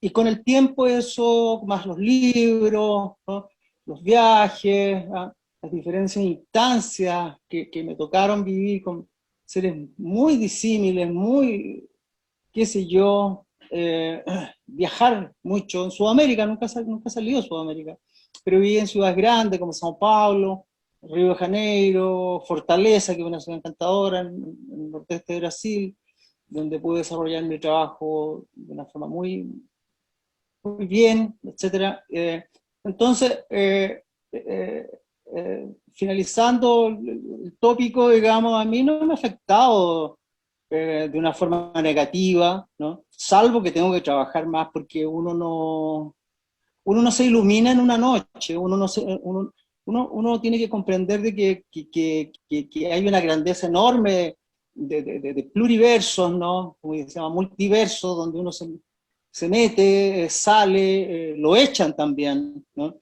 Y con el tiempo eso, más los libros, ¿no? Los viajes, ¿no? Las diferentes instancias que me tocaron vivir con seres muy disímiles, muy, qué sé yo, viajar mucho en Sudamérica, nunca he salido de Sudamérica, pero viví en ciudades grandes como São Paulo, Río de Janeiro, Fortaleza, que es una ciudad encantadora en el nordeste de Brasil, donde pude desarrollar mi trabajo de una forma muy, muy bien, etc. Entonces, finalizando el tópico, digamos, a mí no me ha afectado de una forma negativa, ¿no? Salvo que tengo que trabajar más porque uno no se ilumina en una noche, uno tiene que comprender de que hay una grandeza enorme de pluriversos, ¿no? Como se llama, multiversos, donde uno se mete, sale, lo echan también, ¿no?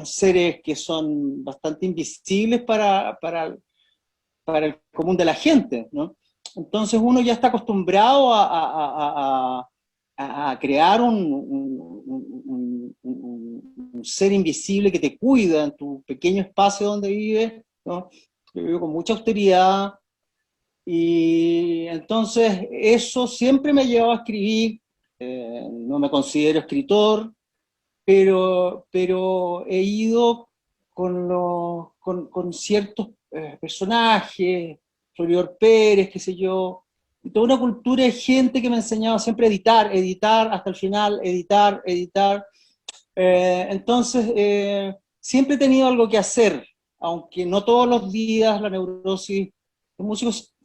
Seres que son bastante invisibles para el común de la gente, ¿no? Entonces uno ya está acostumbrado a crear un ser invisible que te cuida en tu pequeño espacio donde vives, ¿no? Yo vivo con mucha austeridad, y entonces eso siempre me llevó a escribir. No me considero escritor, pero he ido con ciertos personajes, Florior Pérez, qué sé yo, y toda una cultura de gente que me enseñaba siempre a editar hasta el final, editar. Entonces, siempre he tenido algo que hacer, aunque no todos los días la neurosis. Los músicos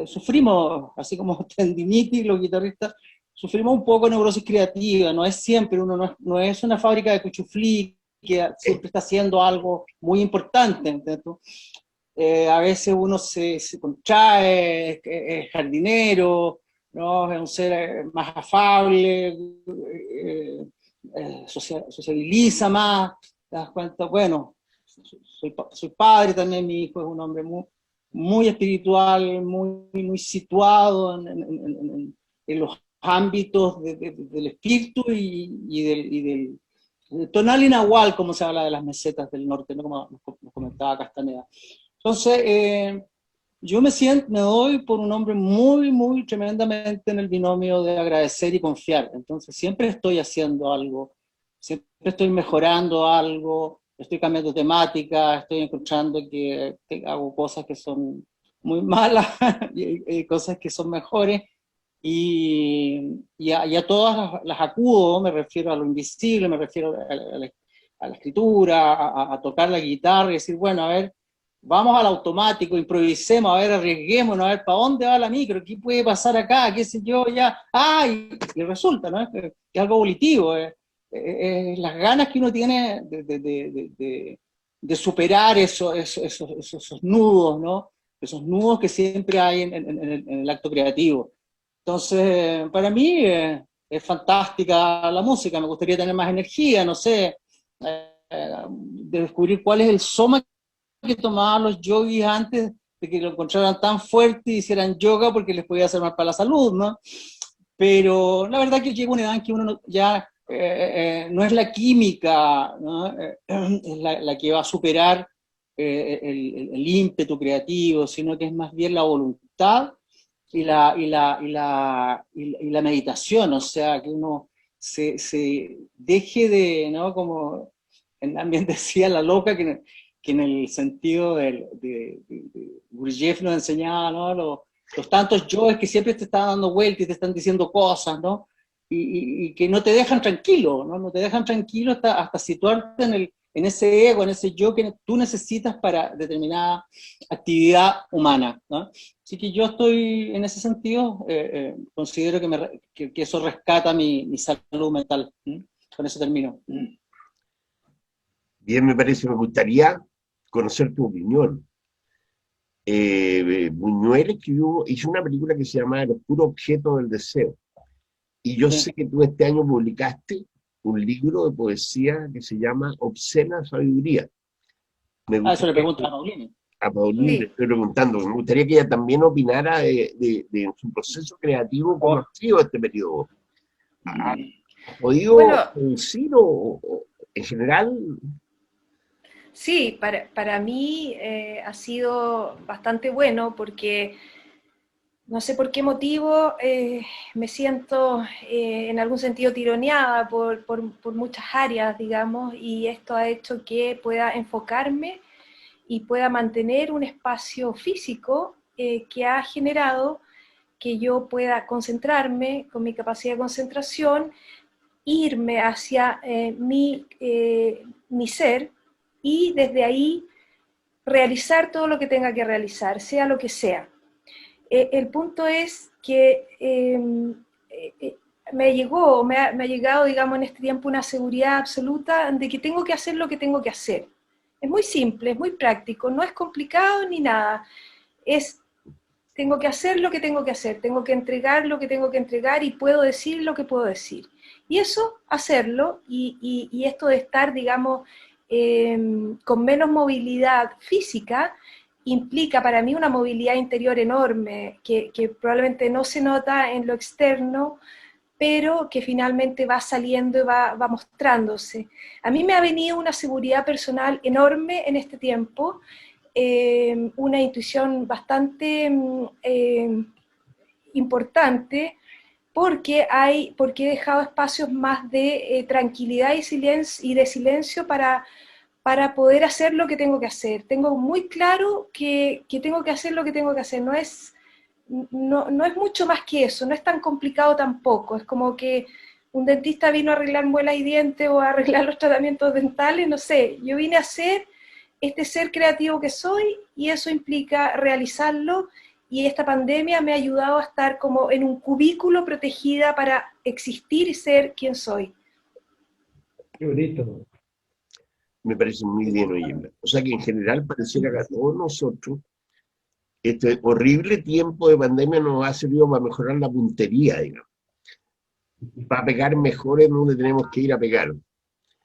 sufrimos, así como tendinitis, los guitarristas, sufrimos un poco de neurosis creativa, no es siempre, uno no es una fábrica de cuchuflí que siempre está haciendo algo muy importante, ¿entiendes? A veces uno se contrae, es jardinero, ¿no? Es un ser más afable, sociabiliza más, te das cuenta. Bueno, soy padre también, mi hijo es un hombre muy espiritual, muy situado en los ámbitos del espíritu y del tonal y nahual, como se habla de las mesetas del norte, ¿no? Como nos comentaba Castaneda. Entonces, yo me doy por un hombre muy tremendamente en el binomio de agradecer y confiar. Entonces siempre estoy haciendo algo, siempre estoy mejorando algo, estoy cambiando temática, estoy encontrando que hago cosas que son muy malas y cosas que son mejores, y a todas las acudo. Me refiero a lo invisible, me refiero a la escritura, a tocar la guitarra y decir, bueno, a ver, vamos al automático, improvisemos, a ver, arriesguémonos, a ver para dónde va la micro, qué puede pasar acá, qué sé yo, ya, y resulta, ¿no? Es algo volitivo, las ganas que uno tiene de superar esos nudos, ¿no? Esos nudos que siempre hay en el acto creativo. Entonces, para mí es fantástica la música, me gustaría tener más energía, no sé, de descubrir cuál es el soma que tomaban los yogis antes de que lo encontraran tan fuerte y hicieran yoga porque les podía hacer mal para la salud, ¿no? Pero la verdad que llega una edad en que uno ya no es la química, ¿no? Es la que va a superar el ímpetu creativo, sino que es más bien la voluntad y la meditación, o sea, que uno se deje de, ¿no? Como también decía la loca, que en el sentido de Gurdjieff nos enseñaba, ¿no? Los tantos yoes que siempre te están dando vueltas y te están diciendo cosas, ¿no? Y que no te dejan tranquilo, ¿no? No te dejan tranquilo hasta situarte en ese ego, en ese yo que tú necesitas para determinada actividad humana, ¿no? Así que yo estoy, en ese sentido, considero que eso rescata mi salud mental. ¿Mm? Con eso termino. Bien, me gustaría conocer tu opinión. Buñuel hizo una película que se llama El oscuro objeto del deseo. Y yo sé que tú este año publicaste un libro de poesía que se llama Obscena Sabiduría. Eso le pregunto a Paulina. A Paulina le estoy preguntando, me gustaría que ella también opinara de su proceso creativo, cómo ha sido este periodo. ¿Ha podido producir o en general? Sí, para mí ha sido bastante bueno porque no sé por qué motivo me siento en algún sentido tironeada por muchas áreas, digamos, y esto ha hecho que pueda enfocarme y pueda mantener un espacio físico que ha generado que yo pueda concentrarme con mi capacidad de concentración, irme hacia mi ser y desde ahí realizar todo lo que tenga que realizar, sea lo que sea. El punto es que me ha llegado, digamos, en este tiempo una seguridad absoluta de que tengo que hacer lo que tengo que hacer. Es muy simple, es muy práctico, no es complicado ni nada. Tengo que hacer lo que tengo que hacer, tengo que entregar lo que tengo que entregar y puedo decir lo que puedo decir. Y eso, hacerlo, y esto de estar, digamos, con menos movilidad física, implica para mí una movilidad interior enorme, que probablemente no se nota en lo externo, pero que finalmente va saliendo y va mostrándose. A mí me ha venido una seguridad personal enorme en este tiempo, una intuición bastante importante, porque he dejado espacios más de tranquilidad y de silencio para poder hacer lo que tengo que hacer. Tengo muy claro que tengo que hacer lo que tengo que hacer, no es mucho más que eso, no es tan complicado tampoco, es como que un dentista vino a arreglar muelas y dientes o a arreglar los tratamientos dentales, no sé, yo vine a hacer este ser creativo que soy y eso implica realizarlo, y esta pandemia me ha ayudado a estar como en un cubículo protegida para existir y ser quien soy. Qué bonito. Me parece muy bien, oye. O sea que en general pareciera que a todos nosotros este horrible tiempo de pandemia nos ha servido para mejorar la puntería, digamos. Para pegar mejor en donde tenemos que ir a pegar.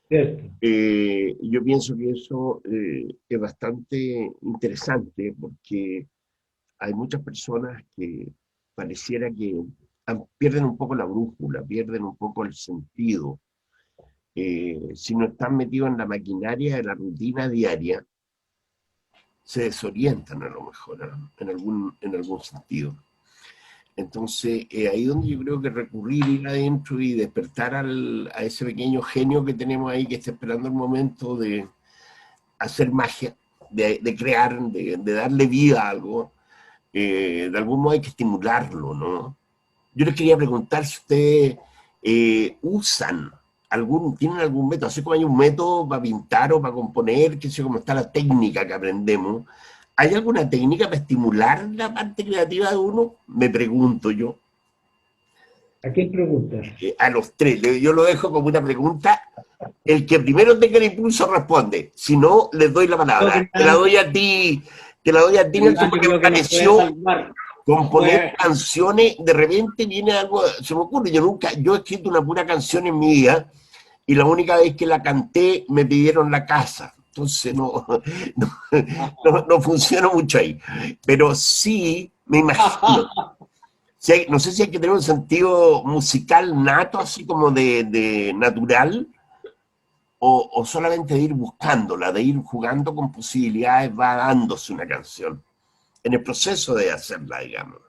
Yo pienso que eso es bastante interesante porque hay muchas personas que pareciera que pierden un poco la brújula, pierden un poco el sentido. Si no están metidos en la maquinaria de la rutina diaria, se desorientan a lo mejor, ¿no? en algún sentido. Entonces, ahí donde yo creo que recurrir, ir adentro y despertar a ese pequeño genio que tenemos ahí, que está esperando el momento de hacer magia, de crear, de darle vida a algo, de algún modo hay que estimularlo, ¿no? Yo les quería preguntar si ustedes tienen algún método, así como hay un método para pintar o para componer, que sé cómo está la técnica que aprendemos. ¿Hay alguna técnica para estimular la parte creativa de uno? Me pregunto yo. ¿A quién preguntas? A los tres. Yo lo dejo como una pregunta. El que primero tenga el impulso responde. Si no, les doy la palabra. Te la doy a ti. Te la doy a ti, Nelson, porque me pareció componer canciones. De repente viene algo, se me ocurre. Yo he escrito una pura canción en mi vida y la única vez que la canté me pidieron la casa. Entonces no funciona mucho ahí. Pero sí, me imagino. No sé si hay que tener un sentido musical nato, así como de natural, o solamente de ir buscándola, de ir jugando con posibilidades, va dándose una canción, en el proceso de hacerla, digamos.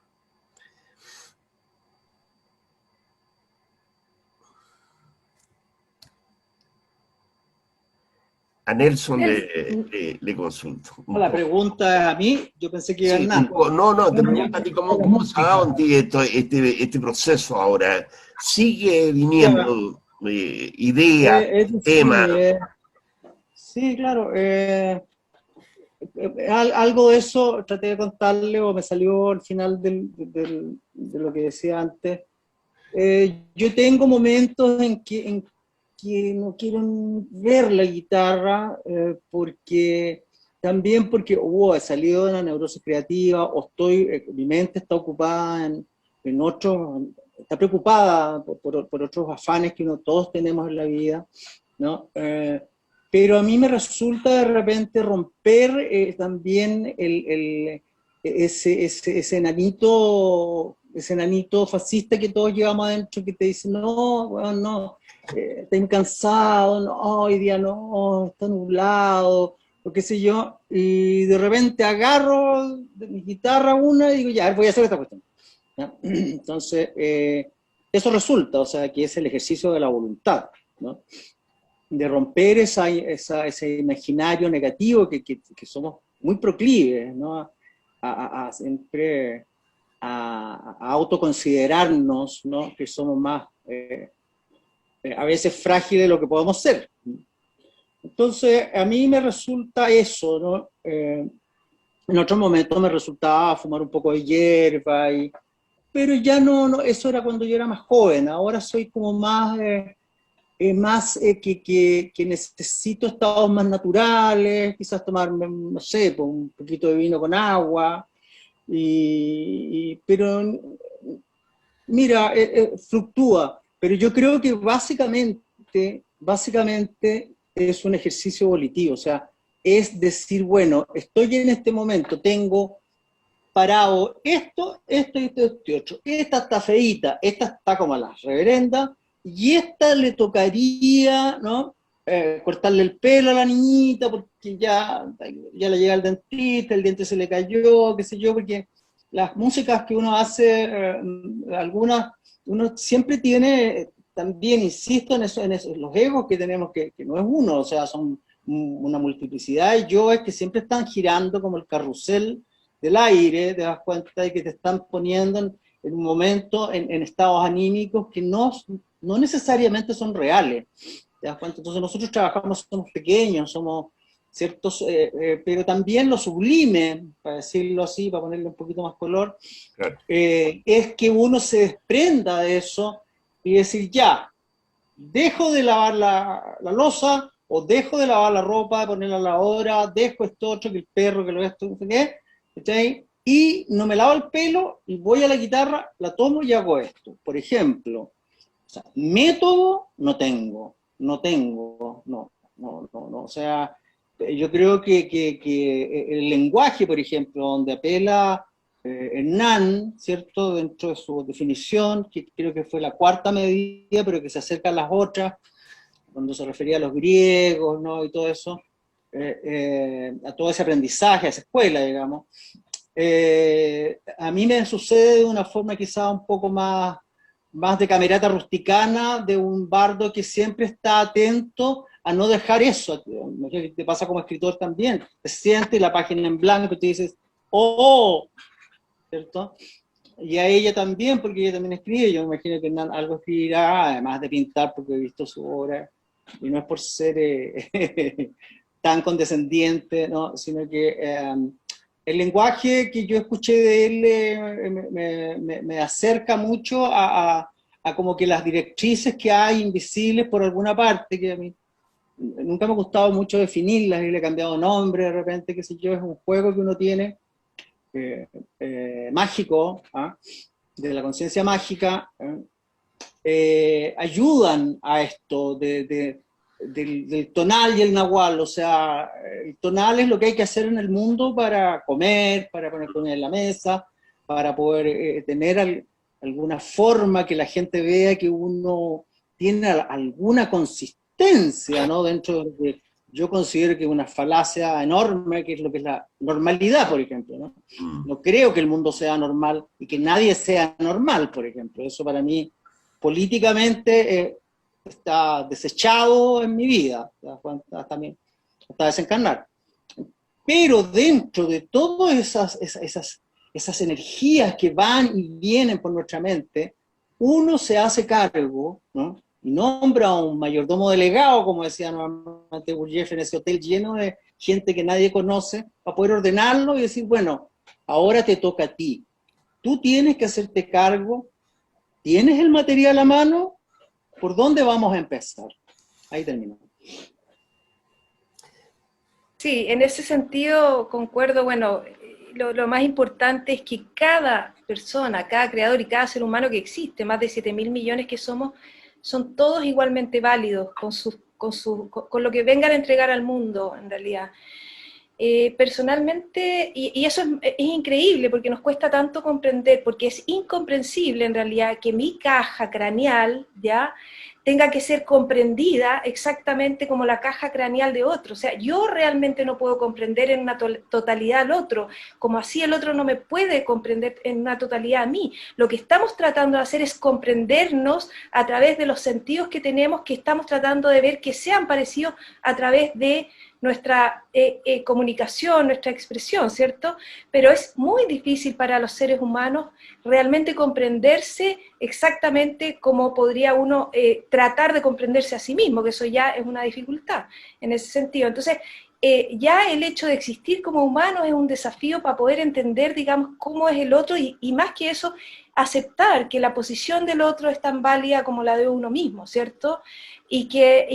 A Nelson le consulto. La pregunta es a mí, yo pensé que iba a Hernán. No, te pregunto a ti cómo se ha dado en ti este proceso ahora. Sigue viniendo ideas, temas. Sí, claro. Algo de eso traté de contarle, o me salió al final de lo que decía antes. Yo tengo momentos en que no quiero ver la guitarra, porque he salido de una neurosis creativa, o mi mente está ocupada en otros, está preocupada por otros afanes que todos tenemos en la vida, ¿no? Pero a mí me resulta de repente romper también ese enanito fascista que todos llevamos adentro, que te dice, no, bueno, no, estoy cansado, no, hoy día no, está nublado, o qué sé yo, y de repente agarro de mi guitarra una y digo, ya, voy a hacer esta cuestión, ¿no? Entonces, eso resulta, o sea, que es el ejercicio de la voluntad, ¿no? De romper ese imaginario negativo que somos muy proclives, ¿no? Siempre a autoconsiderarnos, ¿no? Que somos más, a veces frágiles de lo que podemos ser. Entonces, a mí me resulta eso, ¿no? En otros momentos me resultaba fumar un poco de hierba, pero ya no, eso era cuando yo era más joven. Ahora soy como más que necesito estados más naturales, quizás tomarme, no sé, pues, un poquito de vino con agua, pero mira, fluctúa, pero yo creo que básicamente es un ejercicio volitivo, o sea, es decir, bueno, estoy en este momento, tengo parado esto y otro, esta está feíta, esta está como a la reverenda, y esta le tocaría, ¿no? Cortarle el pelo a la niñita porque ya le llega al dentista, el diente se le cayó, qué sé yo, porque las músicas que uno hace, algunas, uno siempre tiene, también insisto en eso, los egos que tenemos, que no es uno, o sea, son una multiplicidad de yoes que siempre están girando como el carrusel del aire, te das cuenta de que te están poniendo en un momento en estados anímicos que no necesariamente son reales, ¿te das cuenta? Entonces nosotros trabajamos, somos pequeños, somos ciertos, pero también lo sublime, para decirlo así, para ponerle un poquito más color, claro. Es que uno se desprenda de eso y decir, ya, dejo de lavar la loza, o dejo de lavar la ropa, de ponerla a la lavadora, dejo esto otro, que el perro, que lo esto, no sé qué, ¿sí? Y no me lavo el pelo, y voy a la guitarra, la tomo y hago esto. Por ejemplo, o sea, método no tengo, o sea, yo creo que el lenguaje, por ejemplo, donde apela Hernán, ¿cierto?, dentro de su definición, que creo que fue la cuarta medida, pero que se acerca a las otras, cuando se refería a los griegos, ¿no?, y todo eso, a todo ese aprendizaje, a esa escuela, digamos, a mí me sucede de una forma quizá un poco más de camerata rusticana, de un bardo que siempre está atento a no dejar eso. Te pasa como escritor también, te sientes la página en blanco y te dices, ¡oh! ¿Cierto? Y a ella también, porque ella también escribe, yo me imagino que algo escribirá, además de pintar, porque he visto su obra, y no es por ser tan condescendiente, ¿no?, sino que el lenguaje que yo escuché de él me acerca mucho a a como que las directrices que hay invisibles por alguna parte, que a mí nunca me ha gustado mucho definirlas y le he cambiado nombre de repente, qué sé yo, es un juego que uno tiene mágico, ¿ah? De la conciencia mágica, ayudan a esto del tonal y el nahual. O sea, el tonal es lo que hay que hacer en el mundo para comer, para poner comida en la mesa, para poder tener alguna forma que la gente vea que uno tiene alguna consistencia, ¿no? Dentro de lo que yo considero que es una falacia enorme, que es lo que es la normalidad, por ejemplo, ¿no? No creo que el mundo sea normal y que nadie sea normal, por ejemplo. Eso para mí, políticamente, está desechado en mi vida, hasta desencarnar. Pero dentro de todas esas energías que van y vienen por nuestra mente, uno se hace cargo, ¿no? Y nombra a un mayordomo delegado, como decía normalmente Gurdjieff, en ese hotel lleno de gente que nadie conoce, para poder ordenarlo y decir, bueno, ahora te toca a ti. Tú tienes que hacerte cargo, tienes el material a mano, ¿por dónde vamos a empezar? Ahí termino. Sí, en ese sentido concuerdo. Bueno, lo más importante es que cada persona, cada creador y cada ser humano que existe, más de 7.000 millones que somos, son todos igualmente válidos con lo que vengan a entregar al mundo, en realidad. Personalmente, y eso es increíble porque nos cuesta tanto comprender, porque es incomprensible en realidad que mi caja craneal, ¿ya?, tenga que ser comprendida exactamente como la caja craneal de otro. O sea, yo realmente no puedo comprender en una totalidad al otro, como así el otro no me puede comprender en una totalidad a mí. Lo que estamos tratando de hacer es comprendernos a través de los sentidos que tenemos, que estamos tratando de ver que sean parecidos a través de nuestra comunicación, nuestra expresión, ¿cierto? Pero es muy difícil para los seres humanos realmente comprenderse exactamente como podría uno tratar de comprenderse a sí mismo, que eso ya es una dificultad en ese sentido. Entonces, ya el hecho de existir como humanos es un desafío para poder entender, digamos, cómo es el otro y más que eso, aceptar que la posición del otro es tan válida como la de uno mismo, ¿cierto? Y que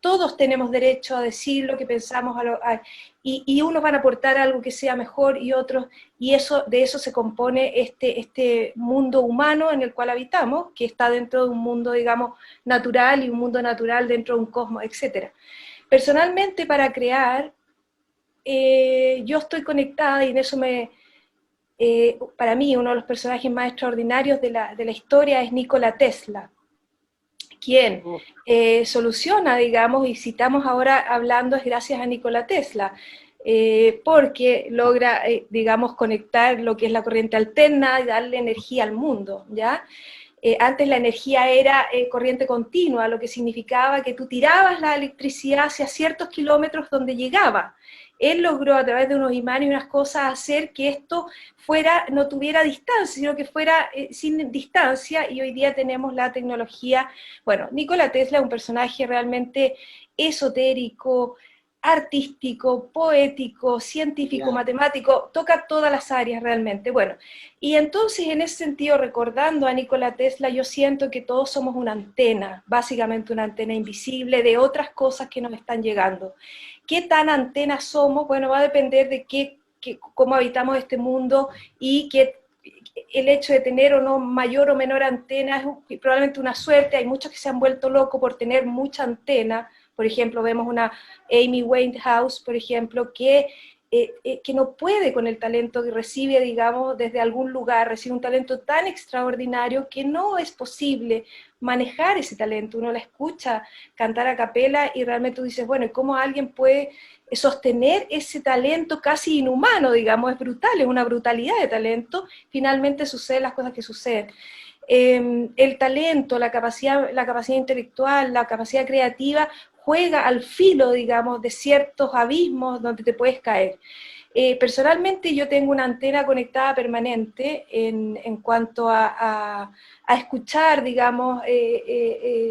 todos tenemos derecho a decir lo que pensamos y unos van a aportar algo que sea mejor y otros, y de eso se compone este mundo humano en el cual habitamos, que está dentro de un mundo, digamos, natural, y un mundo natural dentro de un cosmos, etc. Personalmente, para crear, yo estoy conectada, y en eso para mí uno de los personajes más extraordinarios de la historia es Nikola Tesla, quien soluciona, digamos, y citamos ahora hablando, es gracias a Nikola Tesla, porque logra, digamos, conectar lo que es la corriente alterna y darle energía al mundo, ¿ya? Antes la energía era corriente continua, lo que significaba que tú tirabas la electricidad hacia ciertos kilómetros donde llegaba. Él logró a través de unos imanes y unas cosas hacer que esto no tuviera distancia, sino que fuera sin distancia, y hoy día tenemos la tecnología. Bueno, Nikola Tesla es un personaje realmente esotérico, artístico, poético, científico, matemático, toca todas las áreas realmente. Bueno, y entonces en ese sentido, recordando a Nikola Tesla, yo siento que todos somos una antena, básicamente una antena invisible de otras cosas que nos están llegando. ¿Qué tan antenas somos? Bueno, va a depender de cómo habitamos este mundo, y que el hecho de tener o no mayor o menor antena es probablemente una suerte. Hay muchos que se han vuelto locos por tener mucha antena. Por ejemplo, vemos una Amy Winehouse, por ejemplo, que no puede con el talento que recibe, digamos, desde algún lugar, recibe un talento tan extraordinario que no es posible manejar ese talento. Uno la escucha cantar a capela y realmente tú dices, bueno, ¿y cómo alguien puede sostener ese talento casi inhumano, digamos? Es brutal, es una brutalidad de talento. Finalmente suceden las cosas que suceden. El talento, la capacidad intelectual, la capacidad creativa, juega al filo, digamos, de ciertos abismos donde te puedes caer. Personalmente yo tengo una antena conectada permanente en cuanto a escuchar, digamos,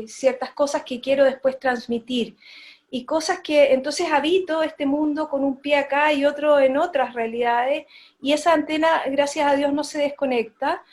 ciertas cosas que quiero después transmitir, y cosas que entonces habito este mundo con un pie acá y otro en otras realidades, y esa antena, gracias a Dios, no se desconecta.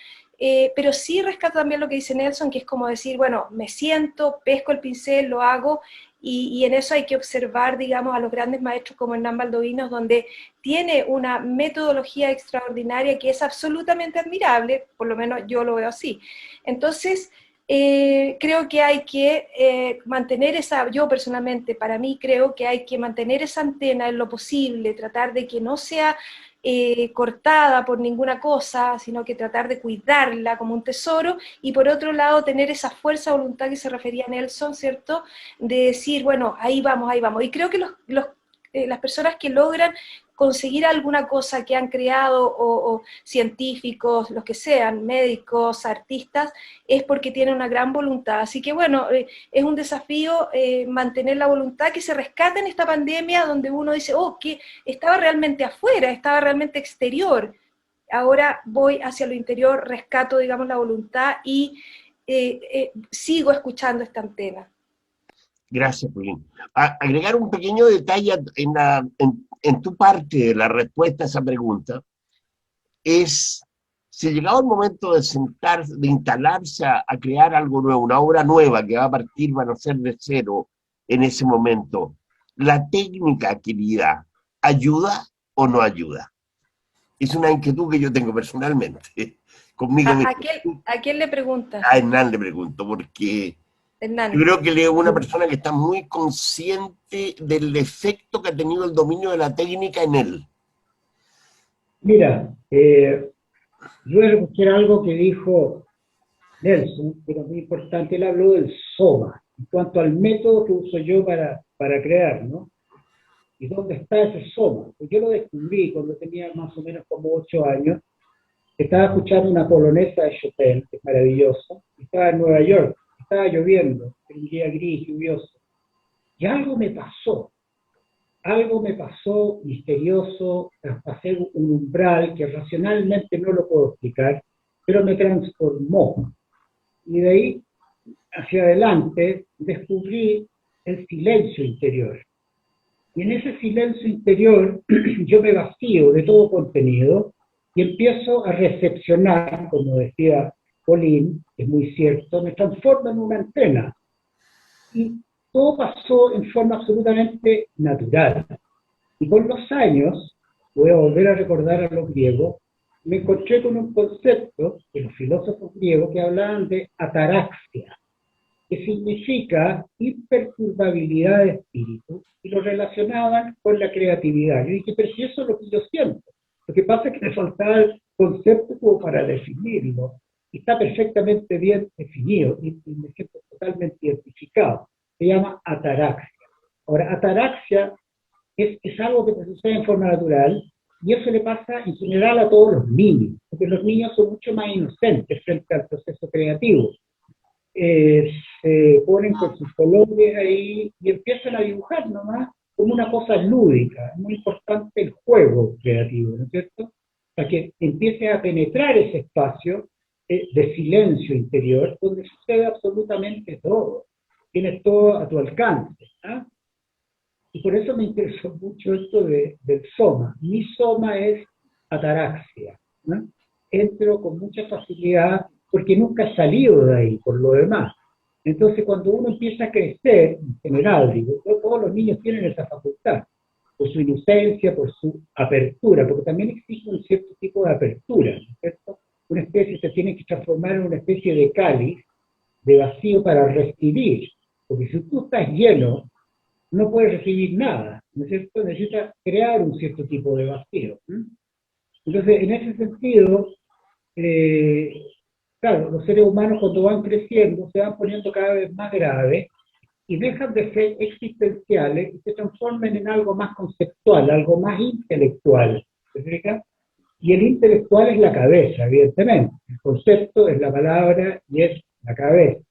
pero sí rescato también lo que dice Nelson, que es como decir, bueno, me siento, pesco el pincel, lo hago, y en eso hay que observar, digamos, a los grandes maestros como Hernán Baldovinos, donde tiene una metodología extraordinaria que es absolutamente admirable, por lo menos yo lo veo así. Entonces, creo que hay que mantener esa, yo personalmente, para mí creo que hay que mantener esa antena en lo posible, tratar de que no sea cortada por ninguna cosa, sino que tratar de cuidarla como un tesoro, y por otro lado tener esa fuerza de voluntad que se refería a Nelson, ¿cierto? De decir, bueno, ahí vamos, ahí vamos. Y creo que las personas que logran conseguir alguna cosa que han creado, o científicos, los que sean, médicos, artistas, es porque tienen una gran voluntad. Así que bueno, es un desafío mantener la voluntad, que se rescate en esta pandemia donde uno dice, oh, que estaba realmente afuera, estaba realmente exterior. Ahora voy hacia lo interior, rescato, digamos, la voluntad y sigo escuchando esta antena. Gracias, Pauline. Agregar un pequeño detalle en tu parte de la respuesta a esa pregunta es, si llegado el momento de sentarse, de instalarse a crear algo nuevo, una obra nueva que va a partir, van a ser de cero en ese momento, ¿la técnica, querida, ayuda o no ayuda? Es una inquietud que yo tengo personalmente conmigo mismo. ¿A quién le preguntas? A Hernán le pregunto, porque Hernán. yo creo que él es una persona que está muy consciente del efecto que ha tenido el dominio de la técnica en él. Mira, yo voy a recoger algo que dijo Nelson, pero muy importante. Él habló del soma, en cuanto al método que uso yo para crear, ¿no? ¿Y dónde está ese soma? Pues yo lo descubrí cuando tenía más o menos como 8 años. Estaba escuchando una polonesa de Chopin, que es maravillosa. Estaba en Nueva York, estaba lloviendo, era un día gris, lluvioso. Y algo me pasó misterioso, traspasé un umbral que racionalmente no lo puedo explicar, pero me transformó. Y de ahí hacia adelante descubrí el silencio interior. Y en ese silencio interior yo me vacío de todo contenido y empiezo a recepcionar, como decía Pauline, es muy cierto, me transformo en una antena. Y todo pasó en forma absolutamente natural. Y con los años, voy a volver a recordar a los griegos, me encontré con un concepto de los filósofos griegos que hablaban de ataraxia, que significa imperturbabilidad de espíritu, y lo relacionaban con la creatividad. Yo dije, pero si eso es lo que yo siento. Lo que pasa es que me faltaba el concepto como para definirlo. Y está perfectamente bien definido, y me siento totalmente identificado. Se llama ataraxia. Ahora, ataraxia es algo que sucede en forma natural, y eso le pasa en general a todos los niños, porque los niños son mucho más inocentes frente al proceso creativo. Se ponen con sus colores ahí y empiezan a dibujar nomás como una cosa lúdica. Es muy importante el juego creativo, ¿no es cierto? Para que empiece a penetrar ese espacio de silencio interior donde sucede absolutamente todo. Tienes todo a tu alcance, ¿ah? Y por eso me interesó mucho esto del soma. Mi soma es ataraxia, ¿no? Entro con mucha facilidad porque nunca he salido de ahí, por lo demás. Entonces, cuando uno empieza a crecer, en general, digo, todos los niños tienen esa facultad, por su inocencia, por su apertura, porque también existe un cierto tipo de apertura, ¿no es cierto? Una especie se tiene que transformar en una especie de cáliz, de vacío para recibir, porque si tú estás lleno, no puedes recibir nada, ¿no es cierto? Necesitas crear un cierto tipo de vacío. Entonces, en ese sentido, claro, los seres humanos cuando van creciendo se van poniendo cada vez más graves y dejan de ser existenciales y se transforman en algo más conceptual, algo más intelectual. ¿Se fija? Y el intelectual es la cabeza, evidentemente. El concepto es la palabra y es la cabeza.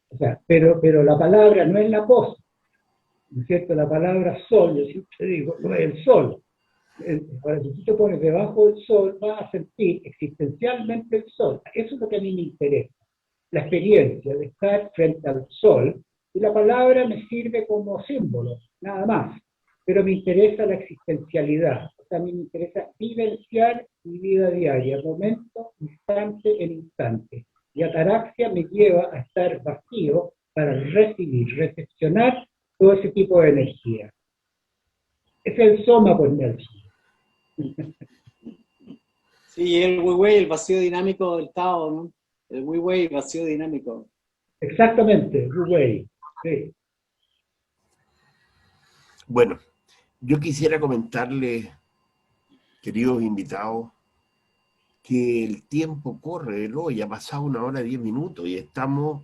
O sea, pero la palabra no es la cosa. ¿No es cierto? La palabra sol, yo siempre digo, no es el sol. Ahora, si tú te pones debajo del sol, vas a sentir existencialmente el sol. Eso es lo que a mí me interesa. La experiencia de estar frente al sol, y la palabra me sirve como símbolo, nada más. Pero me interesa la existencialidad. a mí me interesa vivenciar mi vida diaria, momento, instante en instante. Y ataraxia me lleva a estar vacío para recibir, recepcionar todo ese tipo de energía. Es el soma por Nelson. Sí, el Wu-Wei, el vacío dinámico del Tao, ¿no? El Wu-Wei, vacío dinámico. Exactamente, Wu-Wei. Sí. Bueno, yo quisiera comentarles, queridos invitados, que el tiempo corre, ¿no? Ya ha pasado 1 hora 10 minutos y estamos,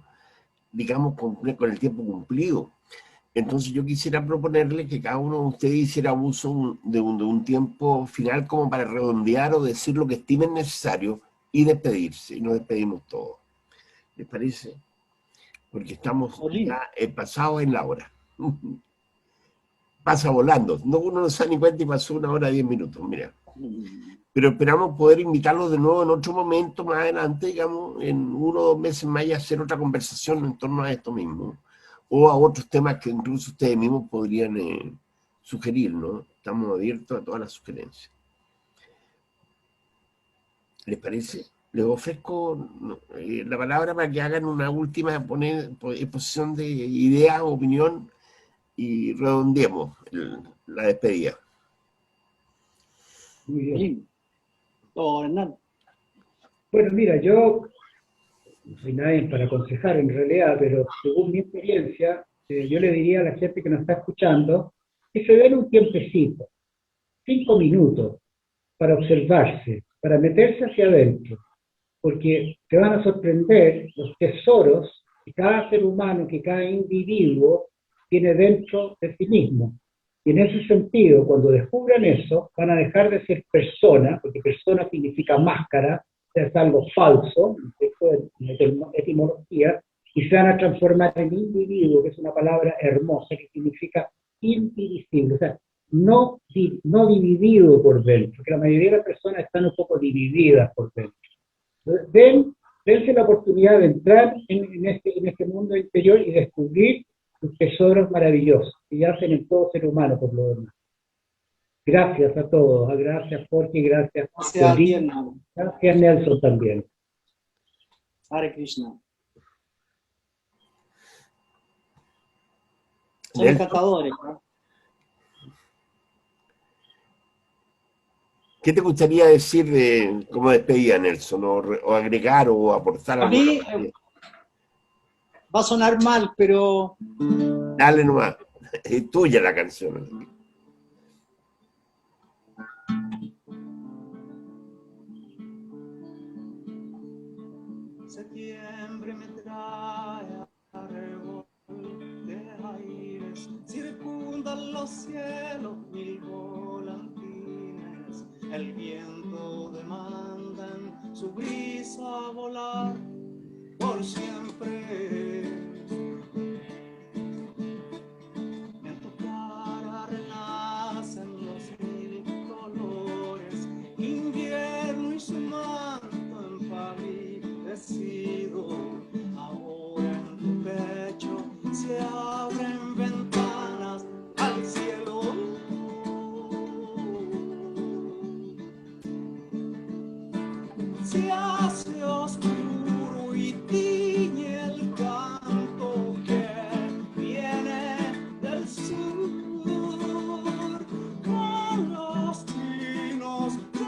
digamos, con el tiempo cumplido. Entonces yo quisiera proponerle que cada uno de ustedes hiciera uso de un tiempo final como para redondear o decir lo que estimen necesario y despedirse. Y nos despedimos todos. ¿Les parece? Porque estamos ya pasados en la hora. Pasa volando. No, uno no se da ni cuenta y pasó 1 hora 10 minutos, mira. Pero esperamos poder invitarlos de nuevo en otro momento más adelante, digamos, en 1 o 2 meses más, y hacer otra conversación en torno a esto mismo, o a otros temas que incluso ustedes mismos podrían sugerir, ¿no? Estamos abiertos a todas las sugerencias. ¿Les parece? Les ofrezco la palabra para que hagan una última exposición de idea o opinión y redondeemos la despedida. Muy bien. Hernán. Bueno, mira, yo no soy nadie para aconsejar en realidad, pero según mi experiencia, yo le diría a la gente que nos está escuchando que se den un tiempecito, 5 minutos, para observarse, para meterse hacia adentro, porque te van a sorprender los tesoros que cada ser humano, que cada individuo tiene dentro de sí mismo. Y en ese sentido, cuando descubran eso, van a dejar de ser persona, porque persona significa máscara, es algo falso, en etimología, y se van a transformar en individuo, que es una palabra hermosa, que significa indivisible, o sea, no dividido por dentro, que la mayoría de las personas están un poco divididas por dentro. Entonces, dense la oportunidad de entrar en este mundo interior y descubrir sus tesoros maravillosos que yacen en todo ser humano por lo demás. Gracias a todos, gracias Jorge, gracias Corina, gracias Nelson también. Hare Krishna. Son Nelson, encantadores, ¿no? ¿qué te gustaría decir como despedida, Nelson? O agregar o aportar A algo? mí va a sonar mal, pero Dale nomás, es tuya la canción. septiembre me trae arrebol de aires, circundan los cielos 1000 volantines, el viento demanda en su brisa volar por siempre. En tu cara renacen los 1000 colores, invierno y su manto empalidecido. Ahora en tu pecho se abren ventanas al cielo. Se hace oscuro y tiñe el canto que viene del sur, con los trinos de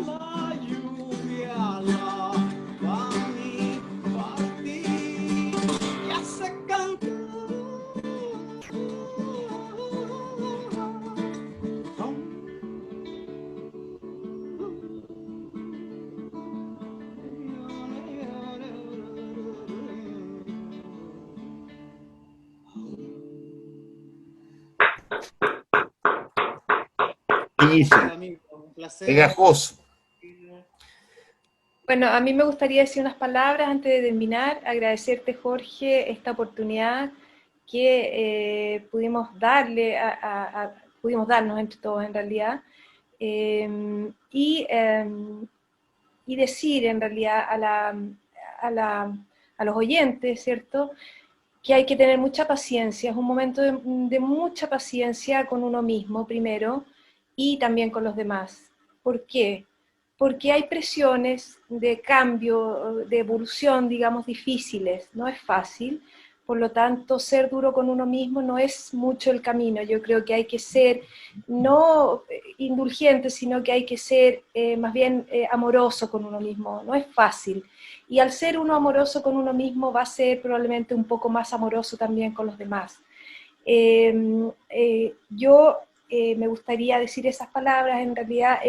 la lluvia la van y partir y hace cantar. Amigo, un placer. Pegajoso. Bueno, a mí me gustaría decir unas palabras antes de terminar, agradecerte, Jorge, esta oportunidad que pudimos darnos entre todos en realidad, y decir en realidad a los oyentes, ¿cierto?, que hay que tener mucha paciencia, es un momento de mucha paciencia con uno mismo primero, y también con los demás. ¿Por qué? Porque hay presiones de cambio, de evolución, digamos, difíciles, no es fácil. Por lo tanto, ser duro con uno mismo no es mucho el camino. Yo creo que hay que ser no indulgente, sino que hay que ser más bien amoroso con uno mismo. No es fácil. Y al ser uno amoroso con uno mismo, va a ser probablemente un poco más amoroso también con los demás. Yo me gustaría decir esas palabras, en realidad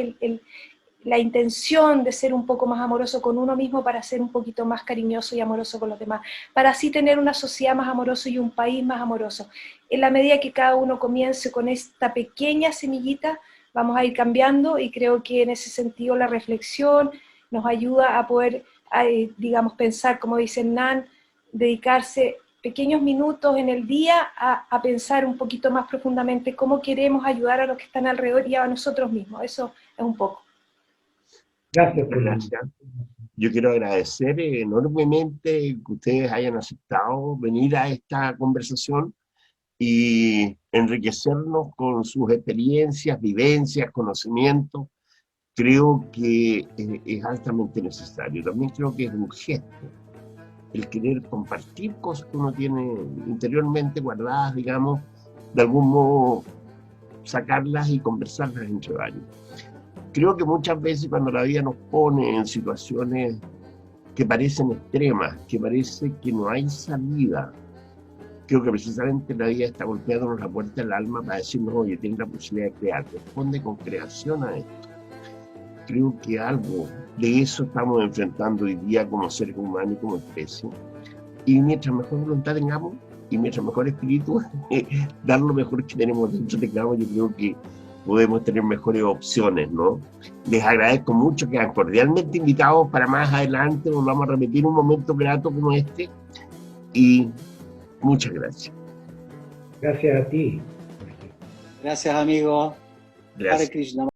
la intención de ser un poco más amoroso con uno mismo para ser un poquito más cariñoso y amoroso con los demás, para así tener una sociedad más amorosa y un país más amoroso. En la medida que cada uno comience con esta pequeña semillita, vamos a ir cambiando, y creo que en ese sentido la reflexión nos ayuda a poder, digamos, pensar, como dice Nan, dedicarse pequeños minutos en el día a pensar un poquito más profundamente cómo queremos ayudar a los que están alrededor y a nosotros mismos. Eso es un poco. Gracias, Muchas Fernando. gracias. Yo quiero agradecer enormemente que ustedes hayan aceptado venir a esta conversación y enriquecernos con sus experiencias, vivencias, conocimientos. Creo que es altamente necesario. También creo que es un gesto el querer compartir cosas que uno tiene interiormente guardadas, digamos, de algún modo sacarlas y conversarlas entre varios. Creo que muchas veces cuando la vida nos pone en situaciones que parecen extremas, que parece que no hay salida, creo que precisamente la vida está golpeándonos la puerta del alma para decirnos, oye, tienes la posibilidad de crear, responde con creación a esto. Creo que algo de eso estamos enfrentando hoy día como seres humanos y como especie. Y mientras mejor voluntad tengamos, y mientras mejor espíritu, dar lo mejor que tenemos dentro tengamos, yo creo que podemos tener mejores opciones, ¿no? Les agradezco mucho, quedan cordialmente invitados para más adelante, nos vamos a repetir un momento grato como este, y muchas gracias. Gracias a ti. Gracias, amigo. Gracias. Hare Krishna.